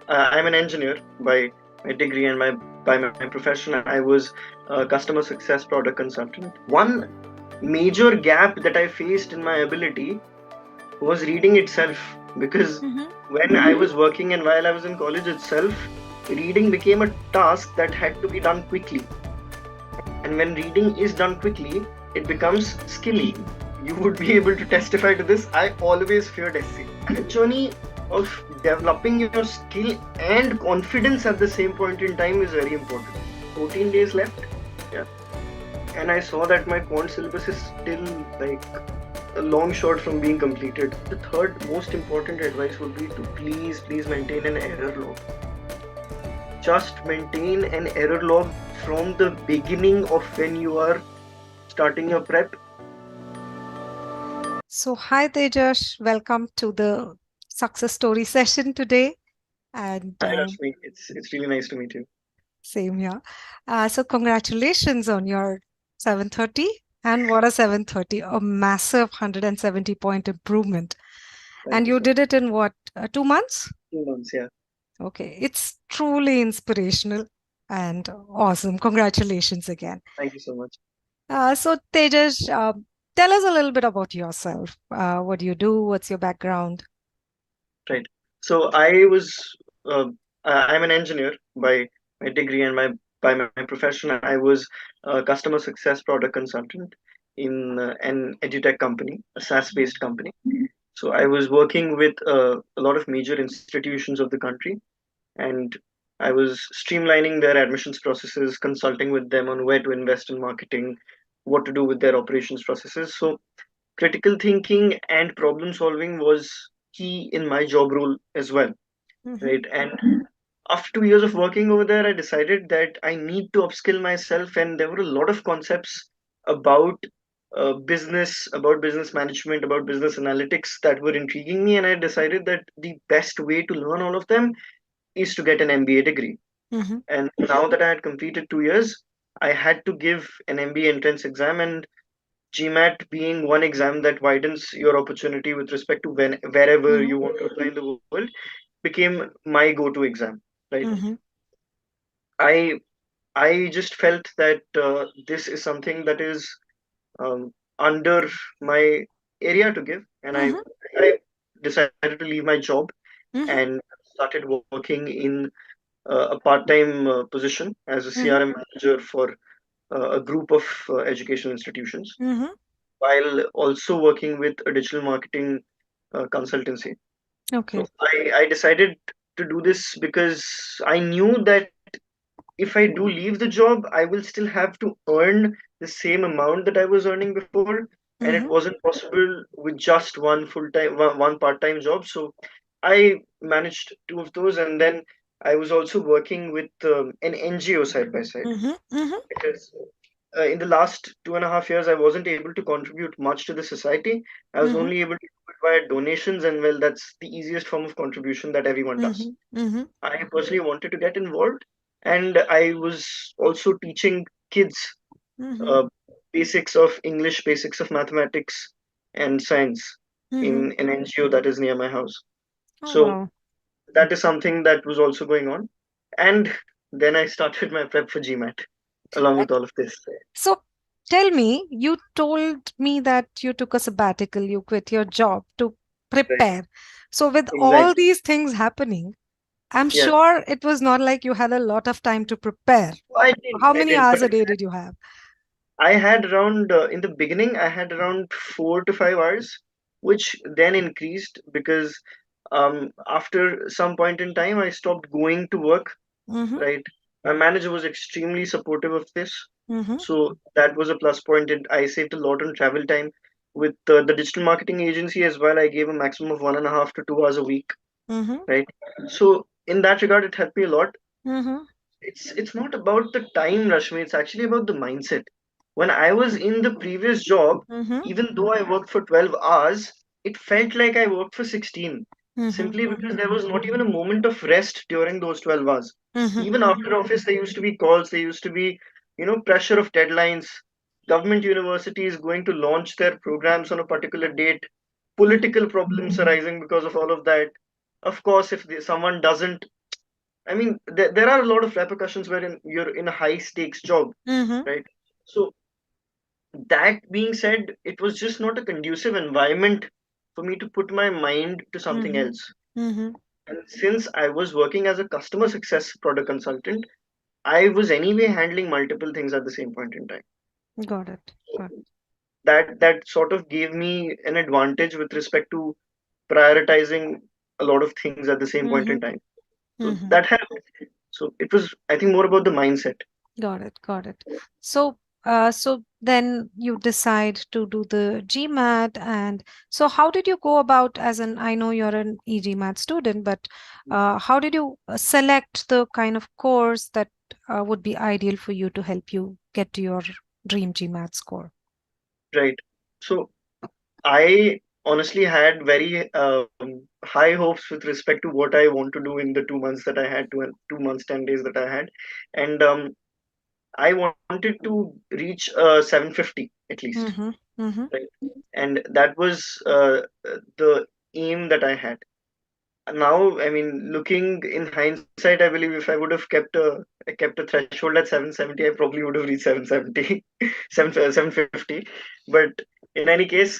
I'm an engineer by my degree and by my profession. I was a customer success product consultant. One major gap that I faced in my ability was reading itself, because Mm-hmm. when I was working and while I was in college itself, reading became a task that had to be done quickly. And when reading is done quickly, it becomes skilly. You would be able to testify to this. I always feared essay. The journey of developing your skill and confidence at the same point in time is very important. 14 days left. Yeah. And I saw that my quant syllabus is still like a long shot from being completed. The third most important advice would be to please maintain an error log. Just maintain an error log from the beginning of when you are starting your prep. So, hi Tejash, welcome to the success story session today. And Hi Rashmi, it's really nice to meet you. same here. So, congratulations on your 730. And what a 730, a massive 170 point improvement. Thank And you you so much. did it in what, 2 months? 2 months, yeah. Okay, it's truly inspirational and awesome. Congratulations again. Thank you so much. So, Tejash, tell us a little bit about yourself. What do you do? What's your background? Right. So I'm an engineer by my degree and by my profession. I was a customer success product consultant in an edutech company, a SaaS-based company. So I was working with a lot of major institutions of the country, and I was streamlining their admissions processes, consulting with them on where to invest in marketing, what to do with their operations processes. So critical thinking and problem solving was key in my job role as well, Mm-hmm. right? And after 2 years of working over there, I decided that I need to upskill myself, and there were a lot of concepts about business management, about business analytics that were intriguing me, and I decided that the best way to learn all of them is to get an MBA degree. Mm-hmm. And now that I had completed 2 years, I had to give an MBA entrance exam, and GMAT being one exam that widens your opportunity with respect to wherever Mm-hmm. you want to apply in the world, became my go-to exam. Right? Mm-hmm. I I just felt that this is something that is under my area to give, and Mm-hmm. I decided to leave my job Mm-hmm. and started working in a part-time position as a Mm-hmm. CRM manager for a group of educational institutions, Mm-hmm. while also working with a digital marketing consultancy. Okay. So I decided to do this because I knew that if I do leave the job, I will still have to earn the same amount that I was earning before, and it Mm-hmm. wasn't possible with just one full-time, one part-time job. So I managed two of those, and then I was also working with an NGO side by side, Mm-hmm. Mm-hmm. because in the last 2.5 years, I wasn't able to contribute much to the society. I was Mm-hmm. only able to do it via donations, and well, that's the easiest form of contribution that everyone does. Mm-hmm. Mm-hmm. I personally wanted to get involved, and I was also teaching kids Mm-hmm. uh, basics of English, basics of mathematics, and science Mm-hmm. in an NGO that is near my house. Oh, So wow. that is something that was also going on. And then I started my prep for GMAT along Uh, with all of this. So tell me, you told me that you took a sabbatical, you quit your job to Right. prepare. So with all Exactly. these things happening, I'm Yeah. sure it was not like you had a lot of time to prepare. I did. How I many did. hours But a day did you have? I had around, in the beginning, I had around 4 to 5 hours, which then increased because after some point in time, I stopped going to work, Mm-hmm. right? My manager was extremely supportive of this. Mm-hmm. So that was a plus point. And I saved a lot on travel time. With the digital marketing agency as well, I gave a maximum of 1.5 to 2 hours a week, Mm-hmm. right? So in that regard, it helped me a lot. Mm-hmm. It's not about the time, Rashmi. It's actually about the mindset. When I was in the previous job, Mm-hmm. even though I worked for 12 hours, it felt like I worked for 16, Mm-hmm. simply because there was not even a moment of rest during those 12 hours. Mm-hmm. Even after office, there used to be calls, there used to be, pressure of deadlines. Government universities going to launch their programs on a particular date, Mm-hmm. political problems arising because of all of that. Of course, if someone doesn't I mean, there are a lot of repercussions wherein you're in a high stakes job, Mm-hmm. right? So that being said, it was just not a conducive environment for me to put my mind to something Mm-hmm. else. Mm-hmm. And since I was working as a customer success product consultant, I was anyway handling multiple things at the same point in time. Got it. So Got that sort of gave me an advantage with respect to prioritizing a lot of things at the it. same point in Mm-hmm. time. So Mm-hmm. that helped. So it was, I think, more about the mindset. Got it. Got it. So, so then you decide to do the GMAT, and so how did you go about? As an, I know you're an e-GMAT student, but how did you select the kind of course that would be ideal for you to help you get to your dream GMAT score? Right. So I honestly had very high hopes with respect to what I want to do in the 2 months that I had, 2 months, 10 days that I had, and I wanted to reach 750 at least, Mm-hmm. Mm-hmm. right? And that was the aim that I had. Now, I mean, looking in hindsight, I believe if I would have kept a threshold at 770, I probably would have reached 770, 750. But in any case,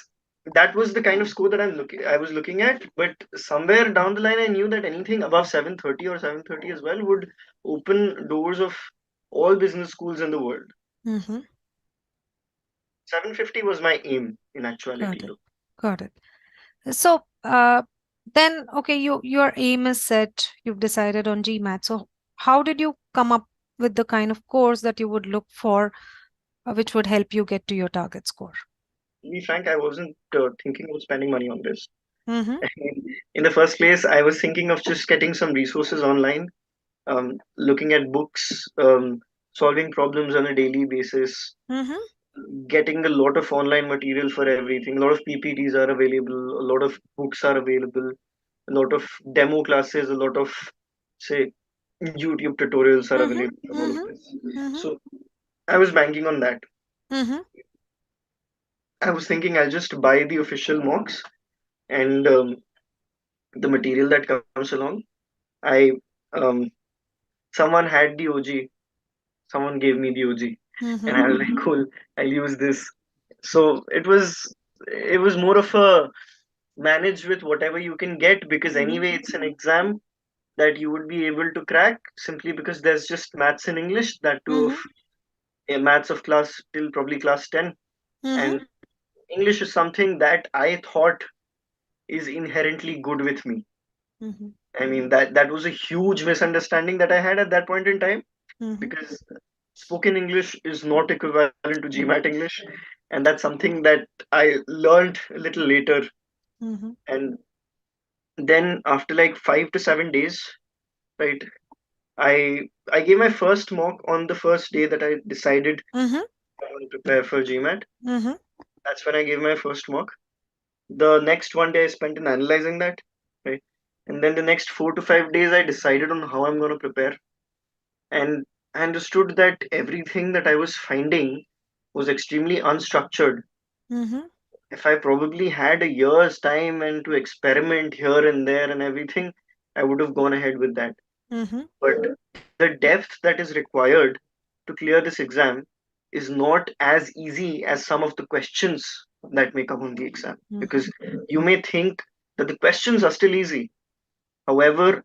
that was the kind of score that I was looking at. But somewhere down the line, I knew that anything above 730 or 730 as well would open doors of all business schools in the world. Mm-hmm. 750 was my aim in Got actuality, it. though. Got it. So, then, okay, your aim is set, you've decided on GMAT. So, how did you come up with the kind of course that you would look for, which would help you get to your target score? To be frank, I wasn't thinking of spending money on this. Mm-hmm. In the first place, I was thinking of just getting some resources online, looking at books, solving problems on a daily basis, Mm-hmm. getting a lot of online material for everything. A lot of PPTs are available, a lot of books are available, a lot of demo classes, a lot of, say, YouTube tutorials are Mm-hmm. available for all of Mm-hmm. this. Mm-hmm. So I was banking on that. Mm-hmm. I was thinking I'll just buy the official mocks and the material that comes along. I um, someone had the OG, someone gave me the OG, and Mm-hmm. I was like, cool, I'll use this. So it was more of a manage with whatever you can get, because Mm-hmm. anyway it's an exam that you would be able to crack simply because there's just maths and English, that too of Mm-hmm. maths of class till probably class 10, Mm-hmm. and English is something that I thought is inherently good with me. Mm-hmm. I mean, that was a huge misunderstanding that I had at that point in time, Mm-hmm. because spoken English is not equivalent to GMAT English, and that's something that I learned a little later. Mm-hmm. And then after like 5 to 7 days, right, I gave my first mock on the first day that I decided Mm-hmm. I want to prepare for GMAT. Mm-hmm. That's when I gave my first mock. The next one day I spent in analyzing that, right, and then the next 4 to 5 days I decided on how I'm going to prepare, and I understood that everything that I was finding was extremely unstructured. Mm-hmm. If I probably had a year's time and to experiment here and there and everything, I would have gone ahead with that. Mm-hmm. But the depth that is required to clear this exam is not as easy as some of the questions that may come on the exam. Mm-hmm. Because you may think that the questions are still easy. However,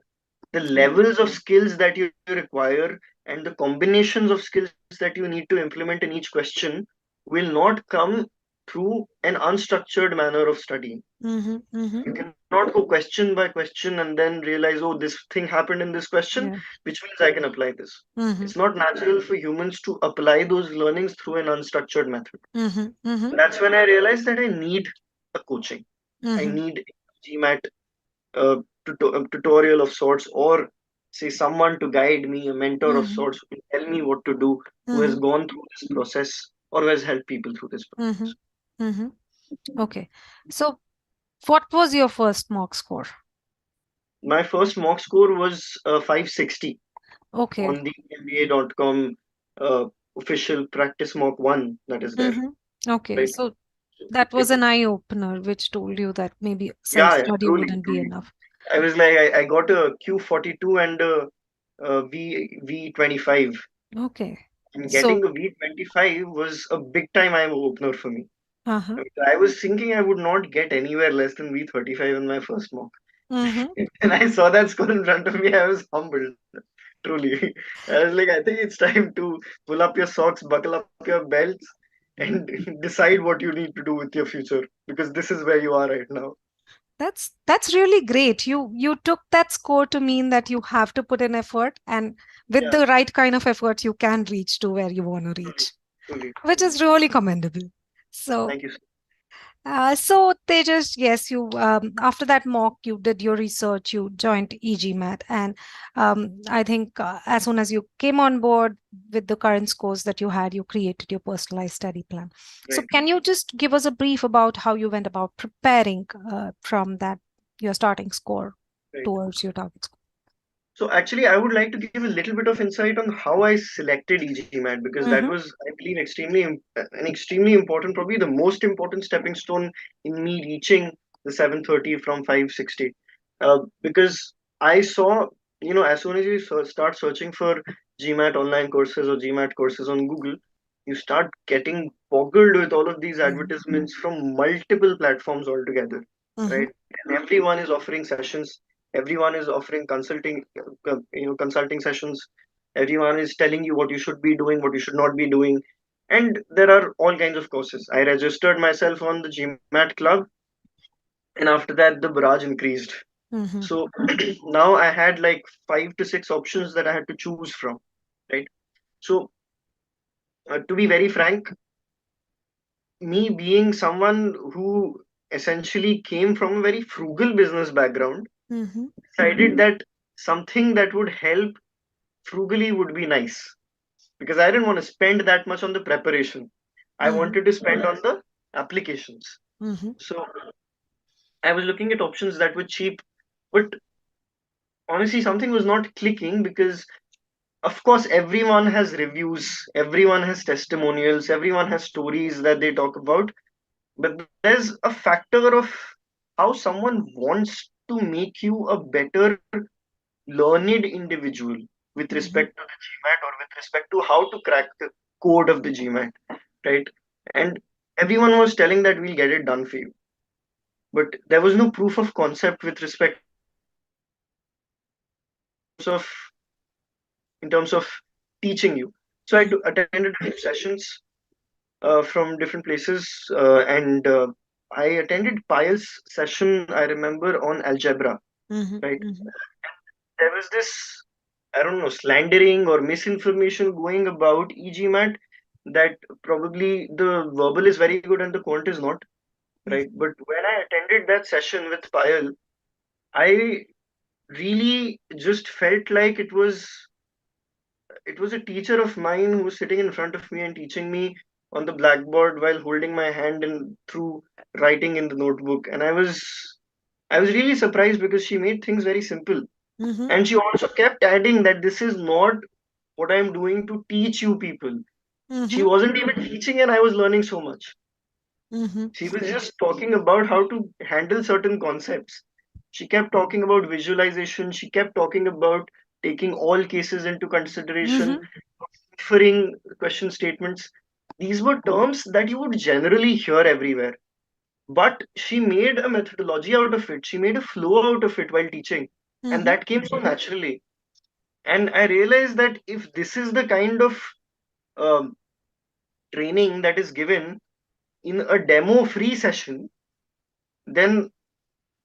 the levels of skills that you require and the combinations of skills that you need to implement in each question will not come through an unstructured manner of studying. Mm-hmm. Mm-hmm. You cannot go question by question and then realize, oh, this thing happened in this question, Yeah. which means I can apply this. Mm-hmm. It's not natural for humans to apply those learnings through an unstructured method. Mm-hmm. Mm-hmm. That's when I realized that I need a coaching. I Mm-hmm. need GMAT tutorial of sorts, or say someone to guide me, a mentor of Mm-hmm. sorts who can tell me what to do, who has Mm-hmm. gone through this process or who has helped people through this Mm-hmm. process. Mm-hmm. Okay. So, what was your first mock score? My first mock score was 560 Okay. on the MBA.com uh, official practice mock one that is there, Mm-hmm. Okay. right? So, So that it was an eye opener, which told you that maybe Yeah, yeah, self-study truly, wouldn't be truly. enough. I was like, I got a Q42 and a V25. Okay. And So, getting a V25 was a big time eye opener for me. uh-huh. I mean, I was thinking I would not get anywhere less than V35 in my first mock. Mm-hmm. And I saw that score in front of me, I was humbled, truly. I was like, I think it's time to pull up your socks, buckle up your belts, and decide what you need to do with your future, because this is where you are right now. That's really great. You took that score to mean that you have to put in effort, and with Yeah, the right kind of effort, you can reach to where you want to truly, reach, truly, which truly. is really commendable. So, Thank you. so Tejas, yes, you after that mock, you did your research, you joined e-GMAT, and I think as soon as you came on board with the current scores that you had, you created your personalized study plan. So, Right, can you just give us a brief about how you went about preparing from that your starting score right. towards your target score? So actually, I would like to give a little bit of insight on how I selected e-GMAT, because that Mm-hmm, was, I believe, an extremely important, probably the most important stepping stone in me reaching the 730 from 560. Because I saw, as soon as you start searching for GMAT online courses or GMAT courses on Google, you start getting boggled with all of these advertisements from multiple platforms altogether, mm-hmm, right? And everyone is offering sessions, everyone is offering consulting sessions, everyone is telling you what you should be doing, what you should not be doing, and there are all kinds of courses. I registered myself on the GMAT club, and after that the barrage increased. mm-hmm, So now I had like 5 to 6 options that I had to choose from, right? So to be very frank, me being someone who essentially came from a very frugal business background, mm-hmm, decided that something that would help frugally would be nice, because I didn't want to spend that much on the preparation. I mm-hmm, wanted to spend on the applications. mm-hmm, So I was looking at options that were cheap, but honestly, something was not clicking because, of course, everyone has reviews, everyone has testimonials, everyone has stories that they talk about, but there's a factor of how someone wants to make you a better learned individual with mm-hmm, respect to the GMAT, or with respect to how to crack the code of the GMAT, right? And everyone was telling that we'll get it done for you, but there was no proof of concept with respect to how to crack the code in terms of teaching you. So attended a few sessions from different places, and I attended Payal's session, I remember, on algebra, mm-hmm, right? mm-hmm, There was this, I don't know, slandering or misinformation going about e-GMAT, that probably the verbal is very good and the quant is not, right? mm-hmm, But when I attended that session with Payal, I really just felt like it was a teacher of mine who was sitting in front of me and teaching me on the blackboard while holding my hand and through writing in the notebook. And I was really surprised because she made things very simple. mm-hmm, And she also kept adding that this is not what I'm doing to teach you people. She mm-hmm, wasn't even teaching, and I was learning so much. mm-hmm, She was just talking about how to handle certain concepts. She kept talking about visualization. She kept talking about taking all cases into consideration, mm-hmm, inferring question statements. These were terms that you would generally hear everywhere. But she made a methodology out of it. She made a flow out of it while teaching. And mm-hmm, that came so naturally. And I realized that if this is the kind of um, training that is given in a demo free session, then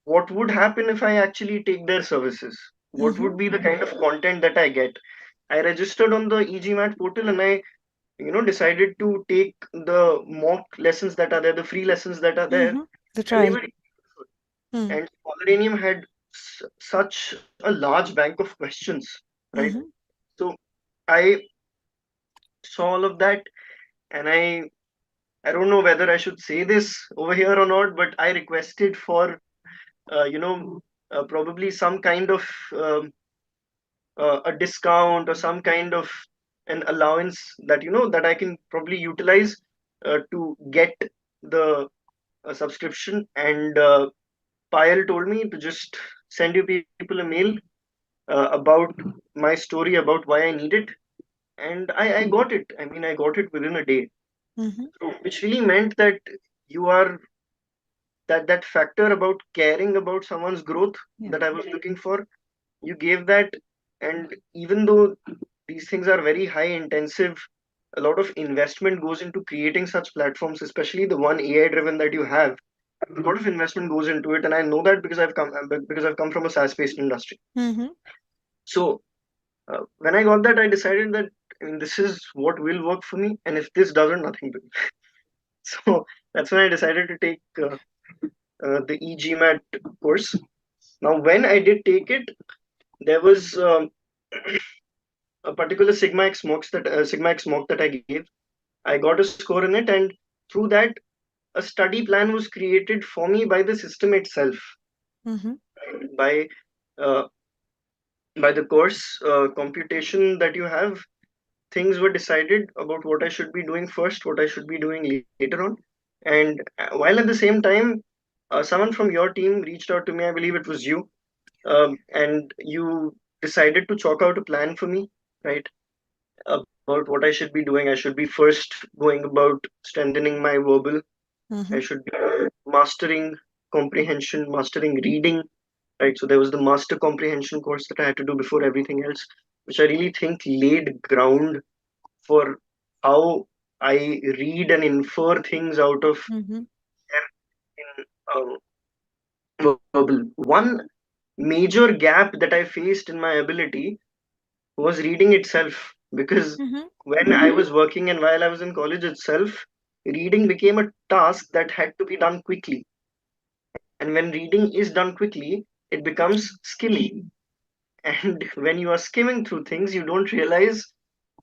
what would happen if I actually take their services? What mm-hmm, would be the kind of content that I get? I registered on the e-GMAT portal, and I decided to take the mock lessons that are there, the free lessons that are there, mm-hmm. The and they trial. were really good. Mm-hmm, And Scholaranium had such a large bank of questions, right? mm-hmm, So I saw all of that, and I don't know whether I should say this over here or not, but I requested for probably some kind of um, a discount, or some kind of an allowance that that I can probably utilize to get the subscription. And Payal told me to just send you people a mail about my story about why I need it, and I got it. I mean, I got it within a day. Mm-hmm. So, which really meant that you are that factor about caring about someone's growth Yeah. that I was looking for. You gave that, and even though these things are very high intensive, a lot of investment goes into creating such platforms, especially the one AI driven that you have. A lot of investment goes into it, and I know that because I've come from a SaaS based industry. Mm-hmm. So when I got that, I decided that, I mean, this is what will work for me, and if this doesn't, nothing will. So that's when I decided to take the e-GMAT course. Now, when I did take it, there was a particular Sigma X mock that I gave. I got a score in it, and through that, a study plan was created for me by the system itself, Mm-hmm. by uh, by the course computation that you have. Things were decided about what I should be doing first, what I should be doing later on, and while at the same time, someone from your team reached out to me. I believe it was you, and you decided to chalk out a plan for me, right? About what I should be doing. I should be first going about strengthening my verbal. I Mm-hmm. should be mastering comprehension, mastering reading, right? So there was the master comprehension course that I had to do before everything else, which I really think laid ground for how I read and infer things out of Mm-hmm. them in verbal. One major gap that I faced in my ability was reading itself, because Mm-hmm. when I was working and while I was in college itself, reading became a task that had to be done quickly. And when reading is done quickly, it becomes skimming. And when you are skimming through things, you don't realize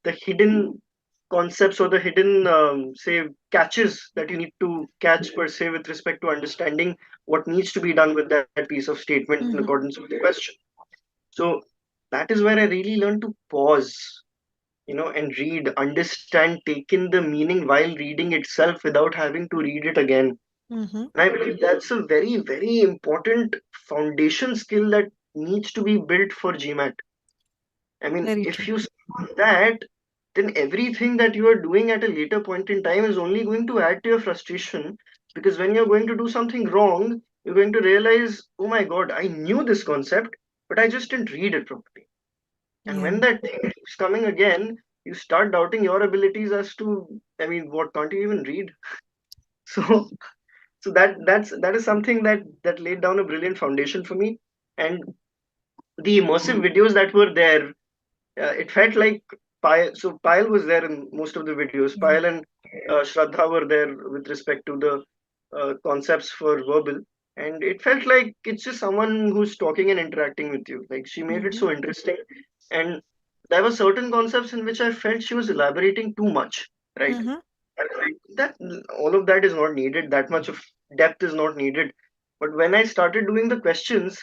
the hidden concepts or the hidden, say, catches that you need to catch per se with respect to understanding what needs to be done with that piece of statement in Mm-hmm. accordance with the question. So that is where I really learned to pause, and read, understand, take in the meaning while reading itself without having to read it again. Mm-hmm. And I believe that's a very, very important foundation skill that needs to be built for GMAT. I mean, Very if true. you skip that, then everything that you are doing at a later point in time is only going to add to your frustration. Because when you're going to do something wrong, you're going to realize, oh my God, I knew this concept, but I just didn't read it properly. And Yeah. when that thing keeps coming again, you start doubting your abilities as to, I mean, what can't you even read? So, so that is something that laid down a brilliant foundation for me. And the immersive videos that were there, it felt like Payal. So Payal was there in most of the videos. Yeah. Payal and Shraddha were there with respect to the concepts for verbal, and it felt like it's just someone who's talking and interacting with you. Like, she made it Mm-hmm. so interesting, and there were certain concepts in which I felt she was elaborating too much. Right, Mm-hmm. I was like, that all of that is not needed. That much of depth is not needed. But when I started doing the questions,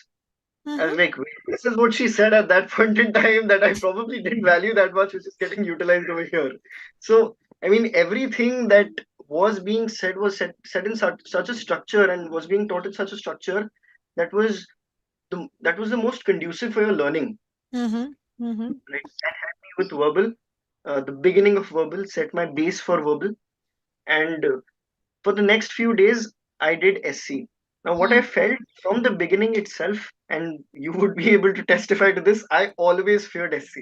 I Mm-hmm. was like, wait, this is what she said at that point in time that I probably didn't value that much, which is getting utilized over here. So, I mean, everything that was being said was said in such a structure and was being taught in such a structure that was that was the most conducive for your learning. Mm-hmm. Mm-hmm. Right? That had me with verbal, the beginning of verbal, set my base for verbal, and for the next few days, I did SC. Now, what I Mm-hmm. felt from the beginning itself, and you would be able to testify to this, I always feared SC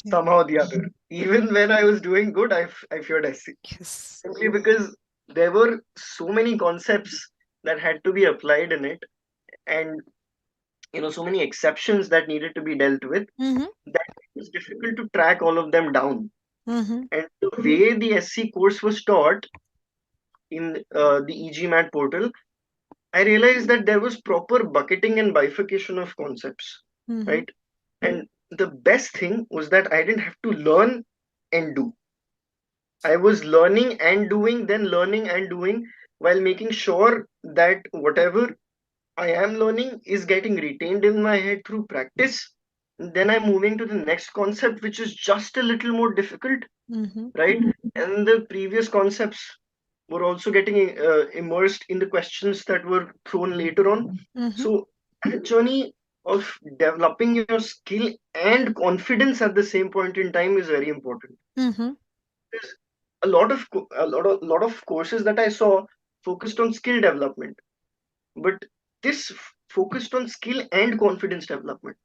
Yeah. somehow or the other. Even when I was doing good, I feared SC. Yes. Simply because there were so many concepts that had to be applied in it, and so many exceptions that needed to be dealt with, Mm-hmm. that it was difficult to track all of them down. Mm-hmm. And the way the SC course was taught in the e-GMAT portal, I realized that there was proper bucketing and bifurcation of concepts, Mm-hmm. right? And the best thing was that I didn't have to learn and do. I was learning and doing, then learning and doing, while making sure that whatever I am learning is getting retained in my head through practice. Then I'm moving to the next concept, which is just a little more difficult, Mm-hmm. right? And the previous concepts were also getting immersed in the questions that were thrown later on. Mm-hmm. So that journey, of developing your skill and confidence at the same point in time is very important. Mm-hmm. There's a lot of courses that I saw focused on skill development, but this focused on skill and confidence development.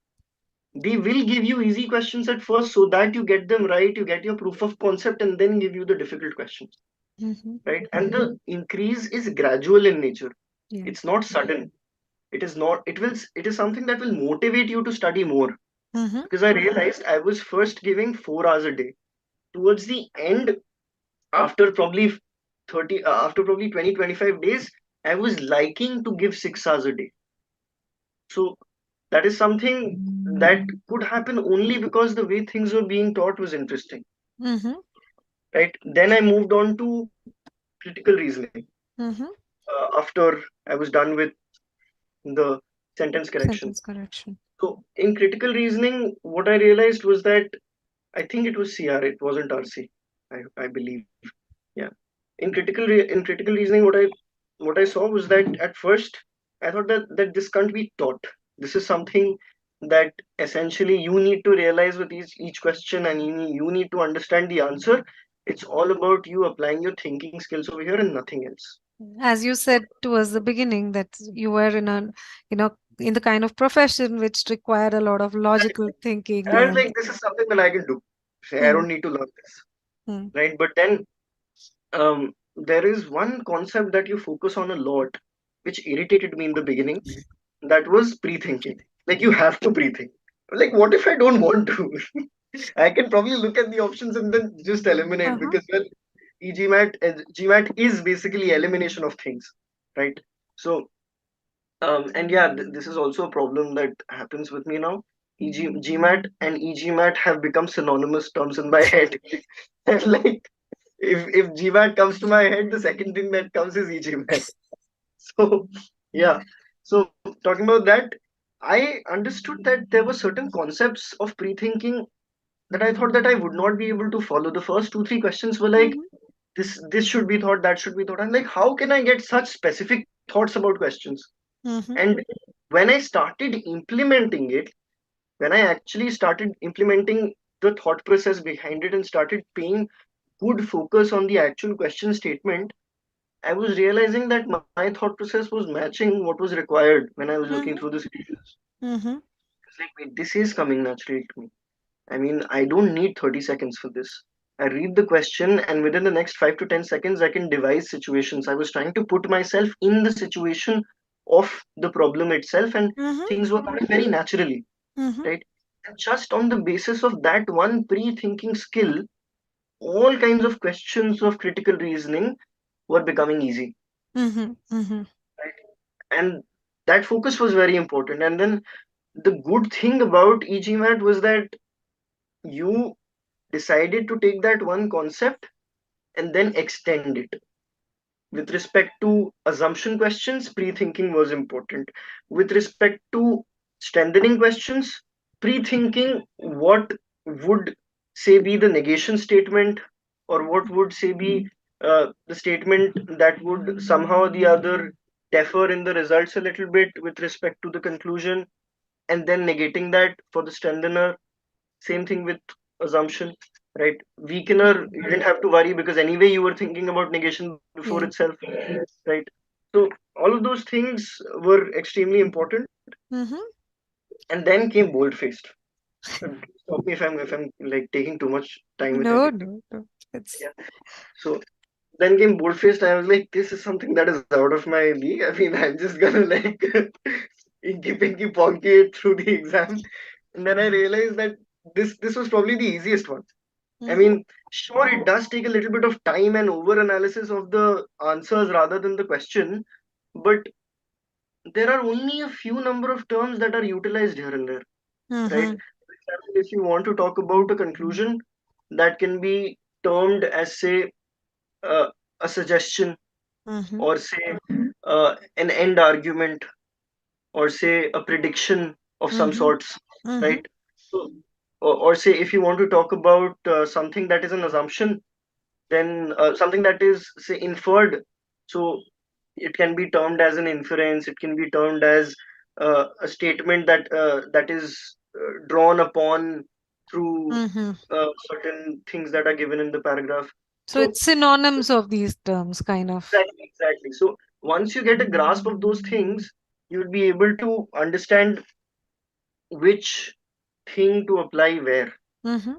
They will give you easy questions at first so that you get them right, you get your proof of concept, and then give you the difficult questions, Mm-hmm. right? And the increase is gradual in nature. Yeah. It's not sudden. It is not, it is something that will motivate you to study more. Mm-hmm. Because I realized I was first giving 4 hours a day. Towards the end, after probably 20 25 days, I was liking to give 6 hours a day. So that is something that could happen only because the way things were being taught was interesting, Mm-hmm. right? Then I moved on to critical reasoning Mm-hmm. after I was done with the sentence correction. Sentence correction. So in critical reasoning, what I realized was that I think it was CR, it wasn't RC, I believe. Yeah. In critical reasoning, what I saw was that at first I thought that this can't be taught. This is something that essentially you need to realize with each question, and you need to understand the answer. It's all about you applying your thinking skills over here and nothing else. As you said towards the beginning, that you were in a, you know, in the kind of profession which required a lot of logical thinking And I was and like, this is something that I can do. Say, I mm, don't need to learn this, mm, right? But then there is one concept that you focus on a lot, which irritated me in the beginning. That was pre-thinking. Like you have to pre-think. Like what if I don't want to? I can probably look at the options and then just eliminate uh-huh, because well, e-GMAT GMAT is basically elimination of things, right? So and yeah, this is also a problem that happens with me now. GMAT and e-GMAT have become synonymous terms in my head. And like if GMAT comes to my head, the second thing that comes is e-GMAT. So yeah. So talking about that, I understood that there were certain concepts of pre-thinking that I thought that I would not be able to follow. The first two, three questions were like, mm-hmm, this should be thought, that should be thought. I'm like, how can I get such specific thoughts about questions? mm-hmm, And when I started implementing it, when I actually started implementing the thought process behind it and started paying good focus on the actual question statement, I was realizing that my thought process was matching what was required when I was looking through mm-hmm, the solutions. mm-hmm, It's like, wait, this is coming naturally to me. I mean, I don't need 30 seconds for this. I read the question, and within the next 5 to 10 seconds, I can devise situations. I was trying to put myself in the situation of the problem itself, and mm-hmm, things were coming very naturally, mm-hmm, right? And just on the basis of that one pre thinking skill, all kinds of questions of critical reasoning were becoming easy, mm-hmm, mm-hmm, right? And that focus was very important. And then the good thing about e-GMAT was that you decided to take that one concept and then extend it. With respect to assumption questions, pre thinking was important. With respect to strengthening questions, pre thinking what would say be the negation statement, or what would say be the statement that would somehow or the other differ in the results a little bit with respect to the conclusion, and then negating that for the strengthener. Same thing with assumption, right? Weakener, you didn't have to worry because anyway you were thinking about negation before yeah, itself, right? So all of those things were extremely important. mm-hmm. And then came bold-faced. Stop me if I'm like taking too much time with No, everything. no, no. It's Yeah. So then came bold-faced. I was like, this is something that is out of my league. I mean, I'm just gonna like inky pinky ponky it through the exam. And then I realized that this was probably the easiest one. I mm-hmm, mean, sure, it does take a little bit of time and over analysis of the answers rather than the question, but there are only a few number of terms that are utilized here and there, right? mm-hmm, For example, if you want to talk about a conclusion, that can be termed as, say, uh, a suggestion, mm-hmm, or say an end argument, or say a prediction of some mm-hmm, sorts, mm-hmm, right? So, or say if you want to talk about something that is an assumption, then something that is say inferred, so it can be termed as an inference, it can be termed as a statement that is drawn upon through Mm-hmm. certain things that are given in the paragraph. So So it's synonyms of these terms, kind of. exactly. So once you get a grasp of those things, you will be able to understand which thing to apply where. Mm-hmm.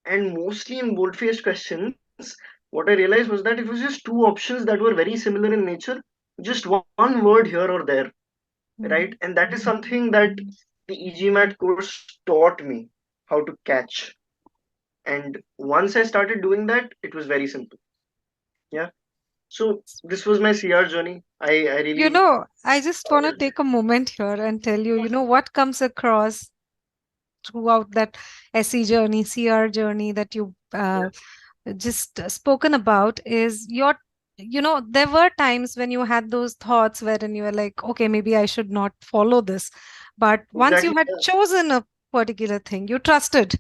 And mostly in bold-faced questions, what I realized was that it was just two options that were very similar in nature, just one word here or there, right? Mm-hmm. And that is something that the e-GMAT course taught me how to catch. And once I started doing that, it was very simple. Yeah. So this was my CR journey. I really I just want to take a moment here and tell you, what comes across throughout that SE journey, CR journey that you just spoken about is there were times when you had those thoughts wherein you were like, okay, maybe I should not follow this. But once you exactly, had yeah, chosen a particular thing, you trusted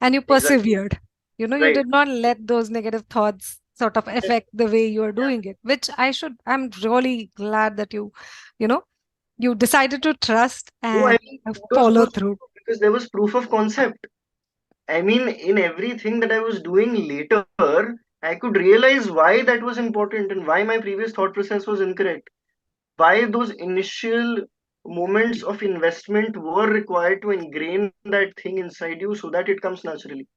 and you exactly, persevered. You right. did not let those negative thoughts sort of Yeah, affect the way you are yeah. doing it, which I'm really glad that you know, you decided to trust No, I and mean, kudos follow goes to through. you because there was proof of concept. I mean, in everything that I was doing later, I could realize why that was important and why my previous thought process was incorrect. Why those initial moments of investment were required to ingrain that thing inside you so that it comes naturally.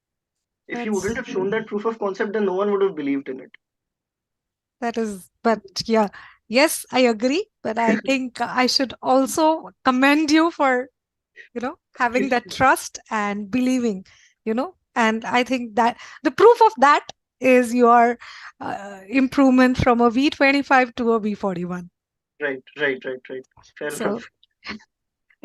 If you wouldn't That's have shown that proof of concept, then no one would have believed in it. That is, but yeah, yes, I agree. But I think I should also commend you for, having that trust and believing, and I think that the proof of that is your improvement from a V25 to a V41. Right, right, right, right. Fair So, enough.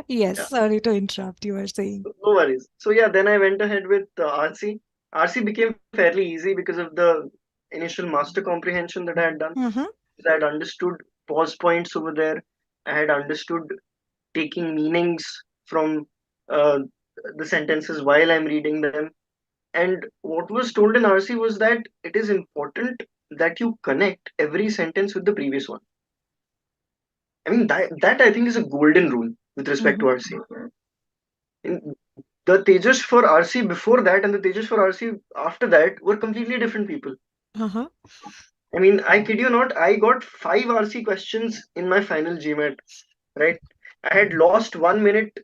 yes, Yeah. sorry to interrupt. You were saying. No worries. So yeah, then I went ahead with RC. RC became fairly easy because of the initial master comprehension that I had done. Mm-hmm, I had understood pause points over there. I had understood taking meanings from uh, the sentences while I'm reading them. And what was told in RC was that it is important that you connect every sentence with the previous one. I mean, that I think is a golden rule with respect mm-hmm, to RC. In the Tejash for RC before that and the Tejash for RC after that were completely different people. uh-huh, I mean, I kid you not, I got five RC questions in my final GMAT, right? I had lost 1 minute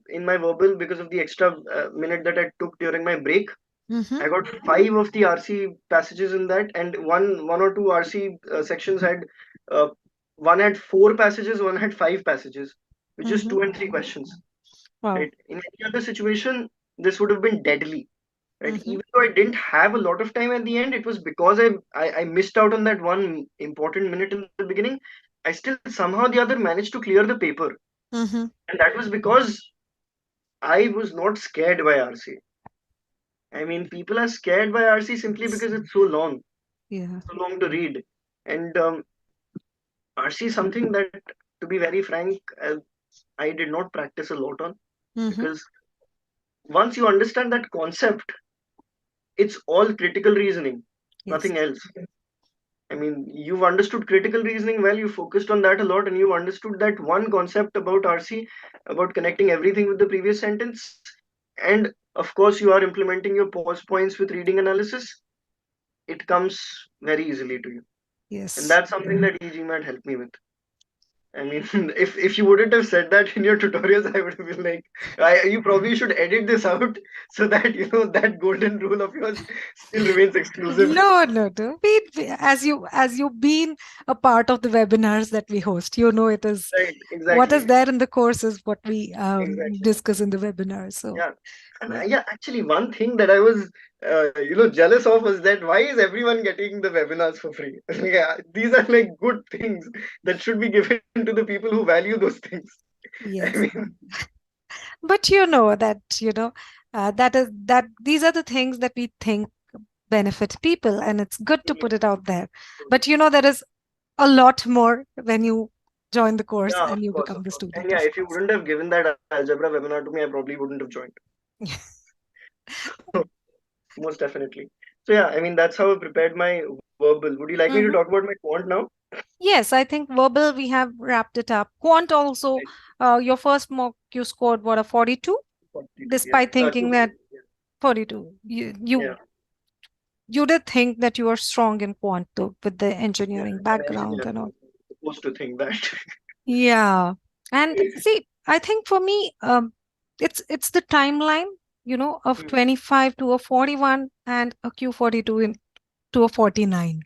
in my verbal because of the extra minute that I took during my break. mm-hmm, I got five of the RC passages in that, and one or two RC sections had uh, one had four passages, one had five passages, with just mm-hmm. two and three questions. Wow. Right? In any other situation, this would have been deadly. Right? Mm-hmm, Even though I didn't have a lot of time at the end, it was because I missed out on that one important minute in the beginning. I still somehow or the other managed to clear the paper, mm-hmm. and that was because I was not scared by RC. I mean, people are scared by RC simply because it's Yeah. so long to read. And RC is something that, to be very frank, I did not practice a lot on Mm-hmm. because once you understand that concept, it's all critical reasoning, Yes. nothing else. I mean, you've understood critical reasoning well, you focused on that a lot, and you understood that one concept about RC, about connecting everything with the previous sentence. And of course, you are implementing your pause points with reading analysis. It comes very easily to you. And Yes. that's something that e-GMAT helped me with. I mean, if you wouldn't have said that in your tutorials, I would have been like, you probably should edit this out so that that golden rule of yours still remains exclusive. No, no, no. As you've been a part of the webinars that we host, it is Right, what is exactly, there in the course is what we exactly. discuss in the webinar. So Yeah, and yeah, yeah, actually, one thing that I was, jealous of was that why is everyone getting the webinars for free? Yeah, these are like good things that should be given to the people who value those things. I yes. mean, But you know that that these are the things that we think benefit people, and it's good to put it out there. But there is a lot more when you join the course yeah, and you of become the course. And student, yeah, of if you course. wouldn't have given that algebra webinar to me, I probably wouldn't have joined. Most definitely. So yeah, I mean that's how I prepared my verbal. Would you like me to Mhm. talk about my quant now? Yes, I think verbal we have wrapped it up. Quant also, Right. your first mock you scored what, a 42, 42, yeah. despite thinking that 250, 42. yeah. You did think that you are strong in quant though, with the Yeah, engineering an background engineer and all. is supposed to think that. Yeah. And see, I think for me, it's the timeline, of Hmm. 25 to a 41 and a Q42 to a 49,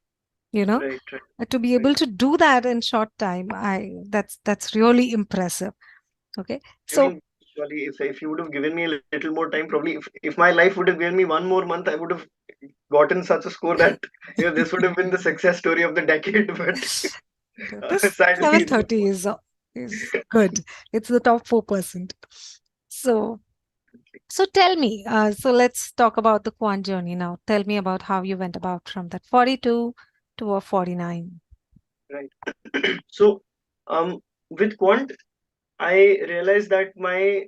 you know. Right, right, To be right. able to do that in short time, that's really impressive. Okay. I So mean, surely if you would have given me a little more time, probably if my life would have given me one more month, I would have gotten such a score that this would have been the success story of the decade. But this sadly, it was 730 is good. It's the top 4%. So so tell me, so let's talk about the quant journey now. Tell me about how you went about from that 42 to a 49. right. So, with quant, I realized that my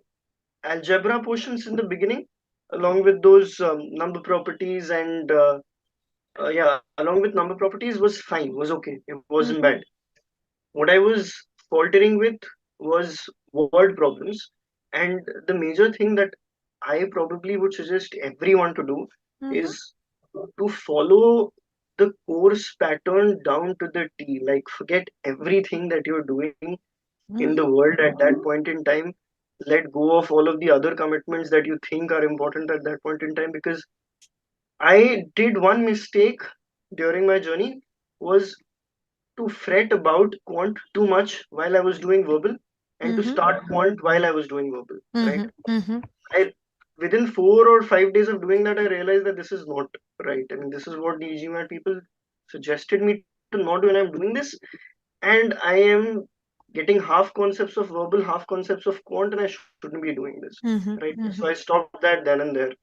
algebra portions in the beginning, along with those number properties and yeah, along with number properties was fine, was okay. It wasn't Mm-hmm, bad. What I was faltering with was word problems. And the major thing that I probably would suggest everyone to do mm-hmm, is to follow the course pattern down to the T. Like, forget everything that you're doing in the mm-hmm, world at that point in time. Let go of all of the other commitments that you think are important at that point in time, because I did one mistake during my journey was to fret about quant too much while I was doing verbal, and to mm-hmm, start quant while I was doing verbal, right? mm-hmm, mm-hmm, I Within 4 or 5 days of doing that, I realized that this is not right. I mean, this is what the e-GMAT people suggested me to not do, and I'm doing this, and I am getting half concepts of verbal, half concepts of quant, and I shouldn't be doing this, mm-hmm, right? So I mm-hmm, stopped that then and there.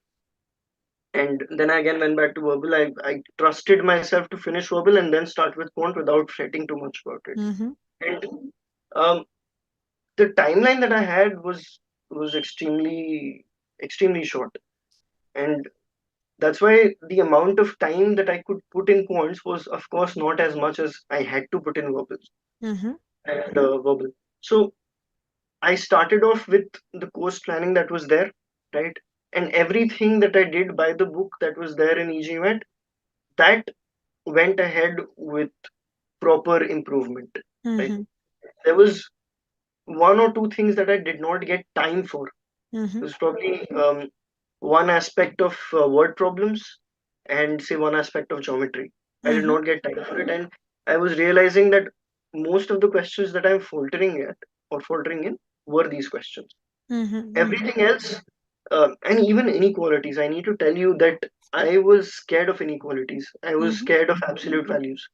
And then I again went back to verbal. I trusted myself to finish verbal and then start with quant without fretting too much about it. mm-hmm, And um, the timeline that I had was extremely short, and that's why the amount of time that I could put in quants was, of course, not as much as I had to put in mm-hmm, and verbal. So I started off with the course planning that was there, right? And everything that I did by the book that was there in e-GMAT, that went ahead with proper improvement, right? mm-hmm, There was one or two things that I did not get time for. It mm-hmm, was probably one aspect of word problems and say one aspect of geometry. I did mm-hmm, not get time for it, and I was realizing that most of the questions that I'm faltering in were these questions. mm-hmm, Everything else, and even inequalities, I need to tell you that I was scared of inequalities. I was mm-hmm, scared of absolute values.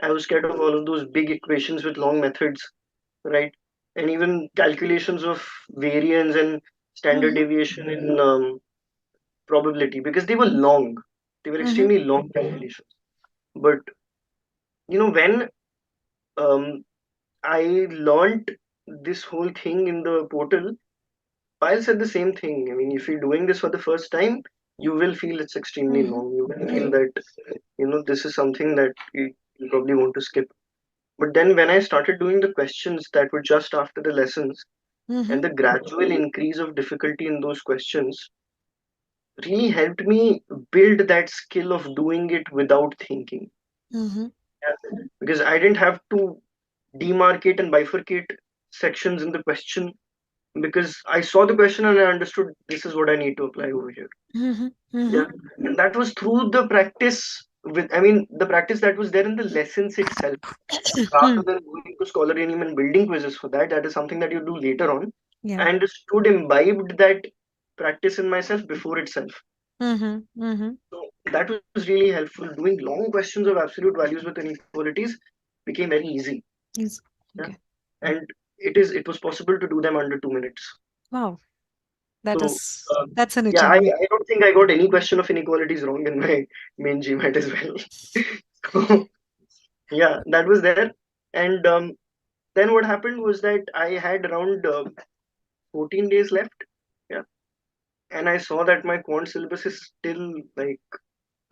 I was scared of all of those big equations with long methods, right? And even calculations of variance and standard mm-hmm, deviation in probability, because they were long. They were mm-hmm, extremely long calculations. But when um, I learned this whole thing in the portal, Pyle said the same thing. I mean, if you're doing this for the first time, you will feel it's extremely mm-hmm, long. You will feel mm-hmm, that this is something that you probably want to skip. But then when I started doing the questions that were just after the lessons, mm-hmm, and the gradual increase of difficulty in those questions really helped me build that skill of doing it without thinking. mm-hmm, Yeah. Because I didn't have to demarcate and bifurcate sections in the question, because I saw the question and I understood this is what I need to apply over here. mm-hmm, mm-hmm, Yeah. And that was through the practice I mean, the practice that was there in the lessons itself, rather than going to Scholarium and building quizzes for that. That is something that you do later on. yeah. I understood, imbibed that practice in myself before itself. Mm-hmm, mm-hmm, So that was really helpful. Doing long questions of absolute values with inequalities became very easy. yes. Yeah. Okay. And it was possible to do them under 2 minutes. Wow. That So is that's an yeah, I, achievement. I don't think I got any question of inequalities wrong in my main GMAT as well. So yeah, that was there. And then what happened was that I had around 14 days left. Yeah. And I saw that my quant syllabus is still like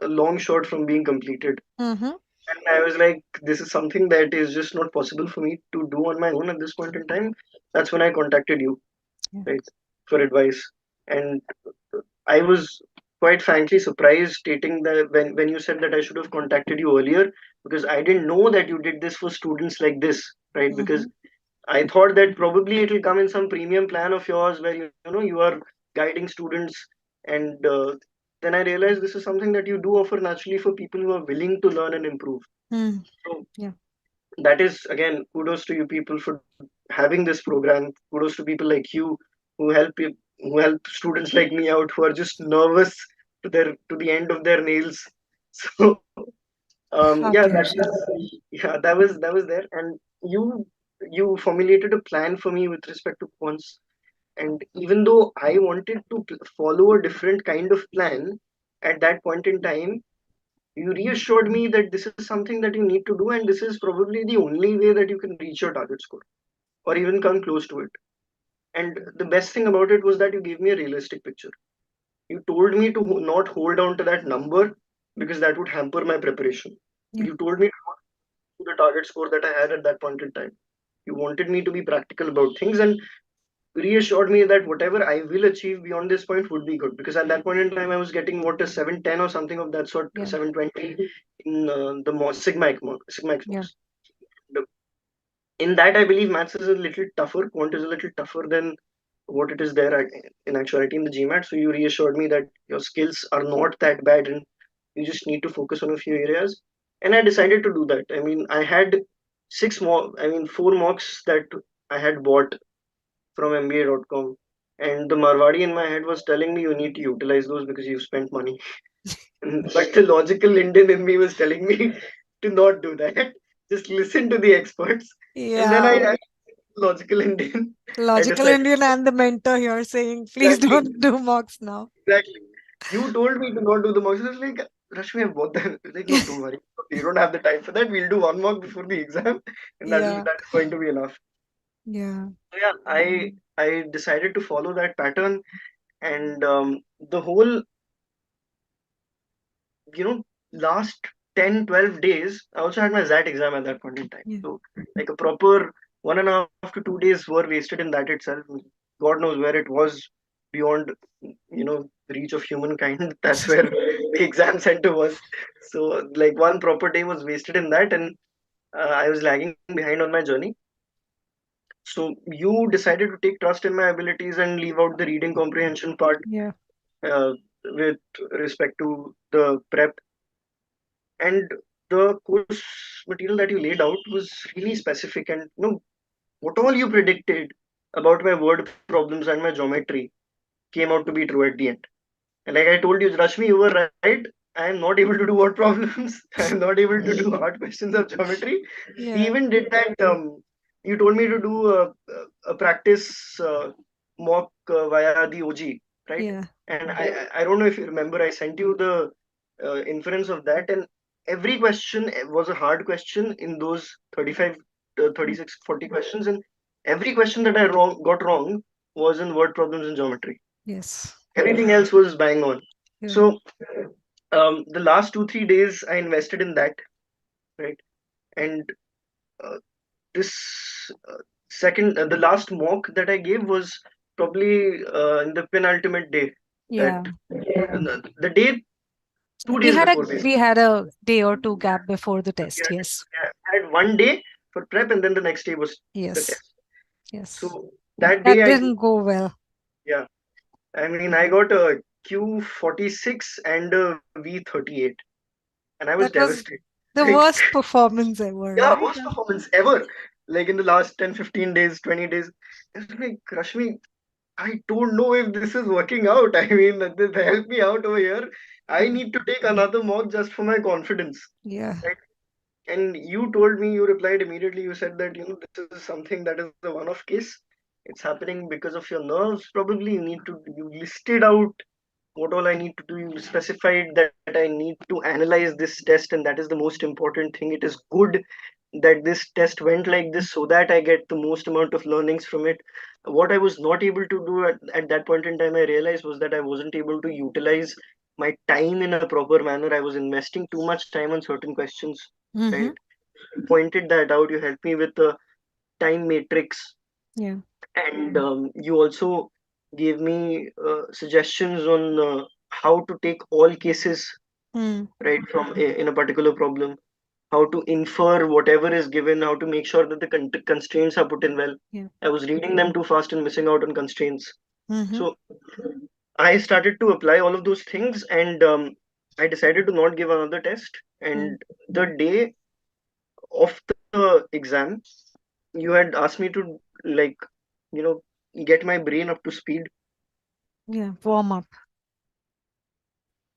a long shot from being completed. Mm-hmm. And I was like, this is something that is just not possible for me to do on my own at this point in time. That's when I contacted you, Yeah. right, for advice. And I was quite frankly surprised stating that when you said that I should have contacted you earlier, because I didn't know that you did this for students like this, right? Because Mm-hmm. I thought that probably it will come in some premium plan of yours where you know you are guiding students, and then I realized this is something that you do offer naturally for people who are willing to learn and improve. Mm. So Yeah. that is again kudos to you people for having this program. Kudos to people like you who help students like me out who are just nervous to the end of their nails. So How yeah, dare she? that was there, and you formulated a plan for me with respect to quants. And even though I wanted to follow a different kind of plan at that point in time, you reassured me that this is something that you need to do, and this is probably the only way that you can reach your target score or even come close to it. And the best thing about it was that you gave me a realistic picture. You told me to not hold on to that number because that would hamper my preparation. Yeah. You told me to the target score that I had at that point in time. You wanted me to be practical about things and reassured me that whatever I will achieve beyond this point would be good. Because at that point in time, I was getting what is 710 or something of that sort, Yeah. 720 in Sigma X Yeah. mocks. In that, I believe maths is a little tougher, quant is a little tougher than what it is there in actuality in the GMAT. So you reassured me that your skills are not that bad and you just need to focus on a few areas. And I decided to do that. I mean, I had four mocks that I had bought from MBA.com. And the Marwadi in my head was telling me you need to utilize those because you've spent money. But the logical Indian in me was telling me to not do that. Just listen to the experts. And then Yeah. logical Indian, I Logical decided Indian and the mentor here saying, please exactly, don't do mocks now. exactly. You told me to not do the mocks. I was like, Rashmi, I've bought them. Like, no, don't worry. You don't have the time for that. We'll do one mock before the exam, and Yeah. that's going to be enough. Yeah. So yeah, I decided to follow that pattern, and the whole last 10-12 days, I also had my ZAT exam at that point in time. Yeah. So like a proper 1.5 to 2 days were wasted in that itself. God knows where it was beyond the reach of humankind. That's where the exam center was. So like one proper day was wasted in that, and I was lagging behind on my journey. So you decided to take trust in my abilities and leave out the reading comprehension part Yeah. with respect to the prep. And the course material that you laid out was really specific, and what all you predicted about my word problems and my geometry came out to be true at the end. And like I told you, Rashmi, you were right. I am not able to do word problems. I am not able to do hard questions of geometry. We Yeah. even did that. You told me to do a practice mock via the OG, right? Yeah. And I don't know if you remember, I sent you the inference of that, and every question was a hard question in those 35, Mm. 36, 40 questions, and every question that got wrong was in word problems and geometry. Yes. Everything else was bang on. Yeah. So the last 2-3 days I invested in that, right? And uh, this the last mock that I gave was probably in the penultimate day. That Yeah. the day, two We days had a before we basically. had a day or two gap before the We test. Yes. had one day for prep, and then the next day was the Yes. test. Yes. So that That day I didn't go well. yeah, I mean I got a Q46 and a V38, and I was That was devastated. the Like, worst performance ever, yeah, right? worst performance ever. Like in the last 10, 15 days, 20 days. It's like, Rashmi, I don't know if this is working out. I mean, help me out over here. I Yeah. need to take another mock just for my confidence. Yeah. Right? And you told me, you replied immediately, you said that, this is something that is a one-off case. It's happening because of your nerves, probably. You listed out what all I need to do. You specified that I need to analyze this test, and that is the most important thing. It is good that this test went like this so that I get the most amount of learnings from it. What I was not able to do at that point in time, I realized was that I wasn't able to utilize my time in a proper manner. I was investing too much time on certain questions. Mm-hmm. right? You pointed that out. You helped me with the time matrix, Yeah. and you also gave me suggestions on how to take all cases, Mm. right, from in a particular problem, how to infer whatever is given, how to make sure that the constraints are put in well. Yeah. I was reading them too fast and missing out on constraints. Mm-hmm. So I started to apply all of those things, and I decided to not give another test. Mm. And the day of the exam, you had asked me to, like, you know, get my brain up to speed Yeah. Warm up.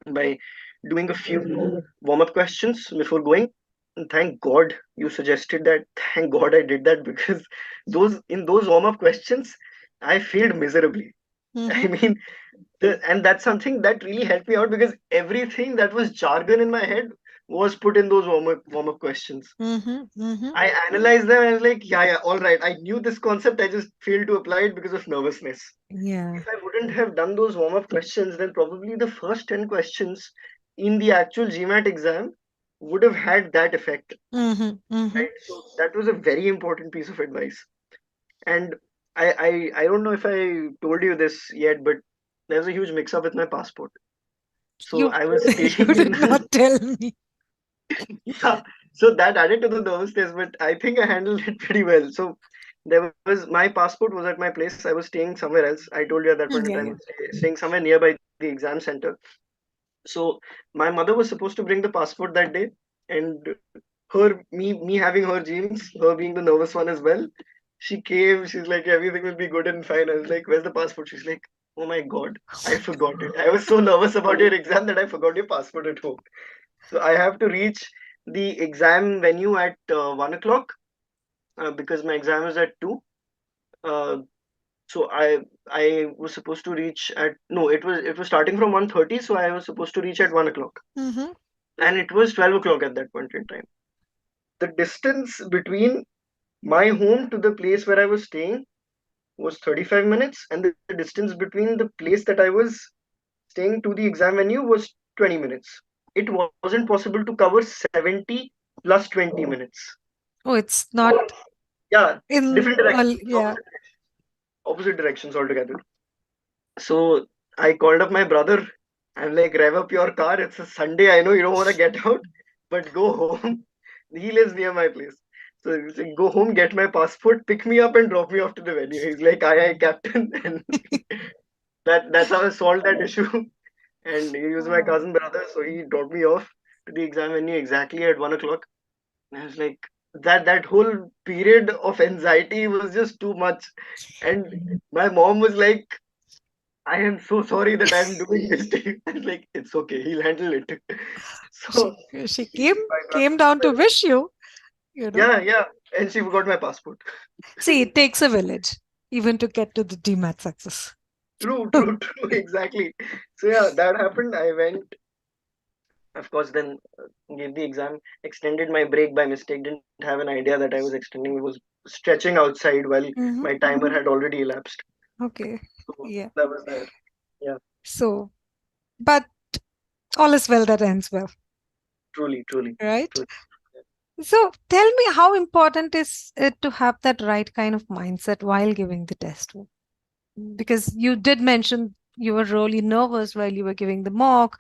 by doing a few warm-up questions before going. And thank God you suggested that. Thank God I did that, because those warm-up questions, I failed miserably. I Mm-hmm. mean, and that's something that really helped me out, because everything that was jargon in my head was put in those warm-up questions. Mm-hmm. Mm-hmm. I analyzed them and I was like, yeah, yeah, all right. I knew this concept. I just failed to apply it because of nervousness. Yeah. If I wouldn't have done those warm-up questions, then probably the first 10 questions in the actual GMAT exam would have had that effect, Mm-hmm. Mm-hmm. right? So that was a very important piece of advice. And I don't know if I told you this yet, but there was a huge mix-up with my passport. So You I was you staying did in, not tell me. yeah. So that added to the nervousness, but I think I handled it pretty well. So there was my passport was at my place. I was staying somewhere else. I told you at that point in Mm, time, yeah. I Yeah. was staying somewhere nearby the exam center. So my mother was supposed to bring the passport that day, and me having her genes, her being the nervous one as well. She came. She's like, everything will be good and fine. I was like, where's the passport? She's like, oh my God, I forgot it. I was so nervous about your exam that I forgot your passport at home. So I have to reach the exam venue at 1 o'clock, because my exam is at 2. Uh, so I was supposed to reach at, no, it was starting from 1:30, so I was supposed to reach at 1 o'clock, Mm-hmm. and it was 12 o'clock at that point in time. The distance between my home to the place where I was staying was 35 minutes, and the distance between the place that I was staying to the exam venue was 20 minutes. It wasn't possible to cover 70 plus 20 minutes. Oh, it's not Yeah, in. different directions, Yeah. opposite directions altogether. So I called up my brother. I'm like, rev up your car. It's a Sunday. I know you don't want to get out, but go home. He lives near my place. So he's like, go home, get my passport, pick me up, and drop me off to the venue. He's like, aye, aye, captain. And that's how I solved that issue. And he was my Oh. cousin brother, so he dropped me off to the exam venue exactly at 1 o'clock. And I was like, that whole period of anxiety was just too much. And my mom was like, I am so sorry that I'm doing this to you. I was like, it's okay, he'll handle it. So She she came down to wish you, you know. yeah, yeah. And she forgot my passport. See, it takes a village even to get to the DMAT success. True, true, true, exactly. So yeah, that happened. I went, of course, then gave the exam, extended my break by mistake, didn't have an idea that I was extending, was stretching outside while Mm-hmm. my timer had already elapsed. Okay. So Yeah. that was that. Yeah, So, but all is well that ends well, truly, truly, right? truly. So tell me, how important is it to have that right kind of mindset while giving the test? Because you did mention you were really nervous while you were giving the mock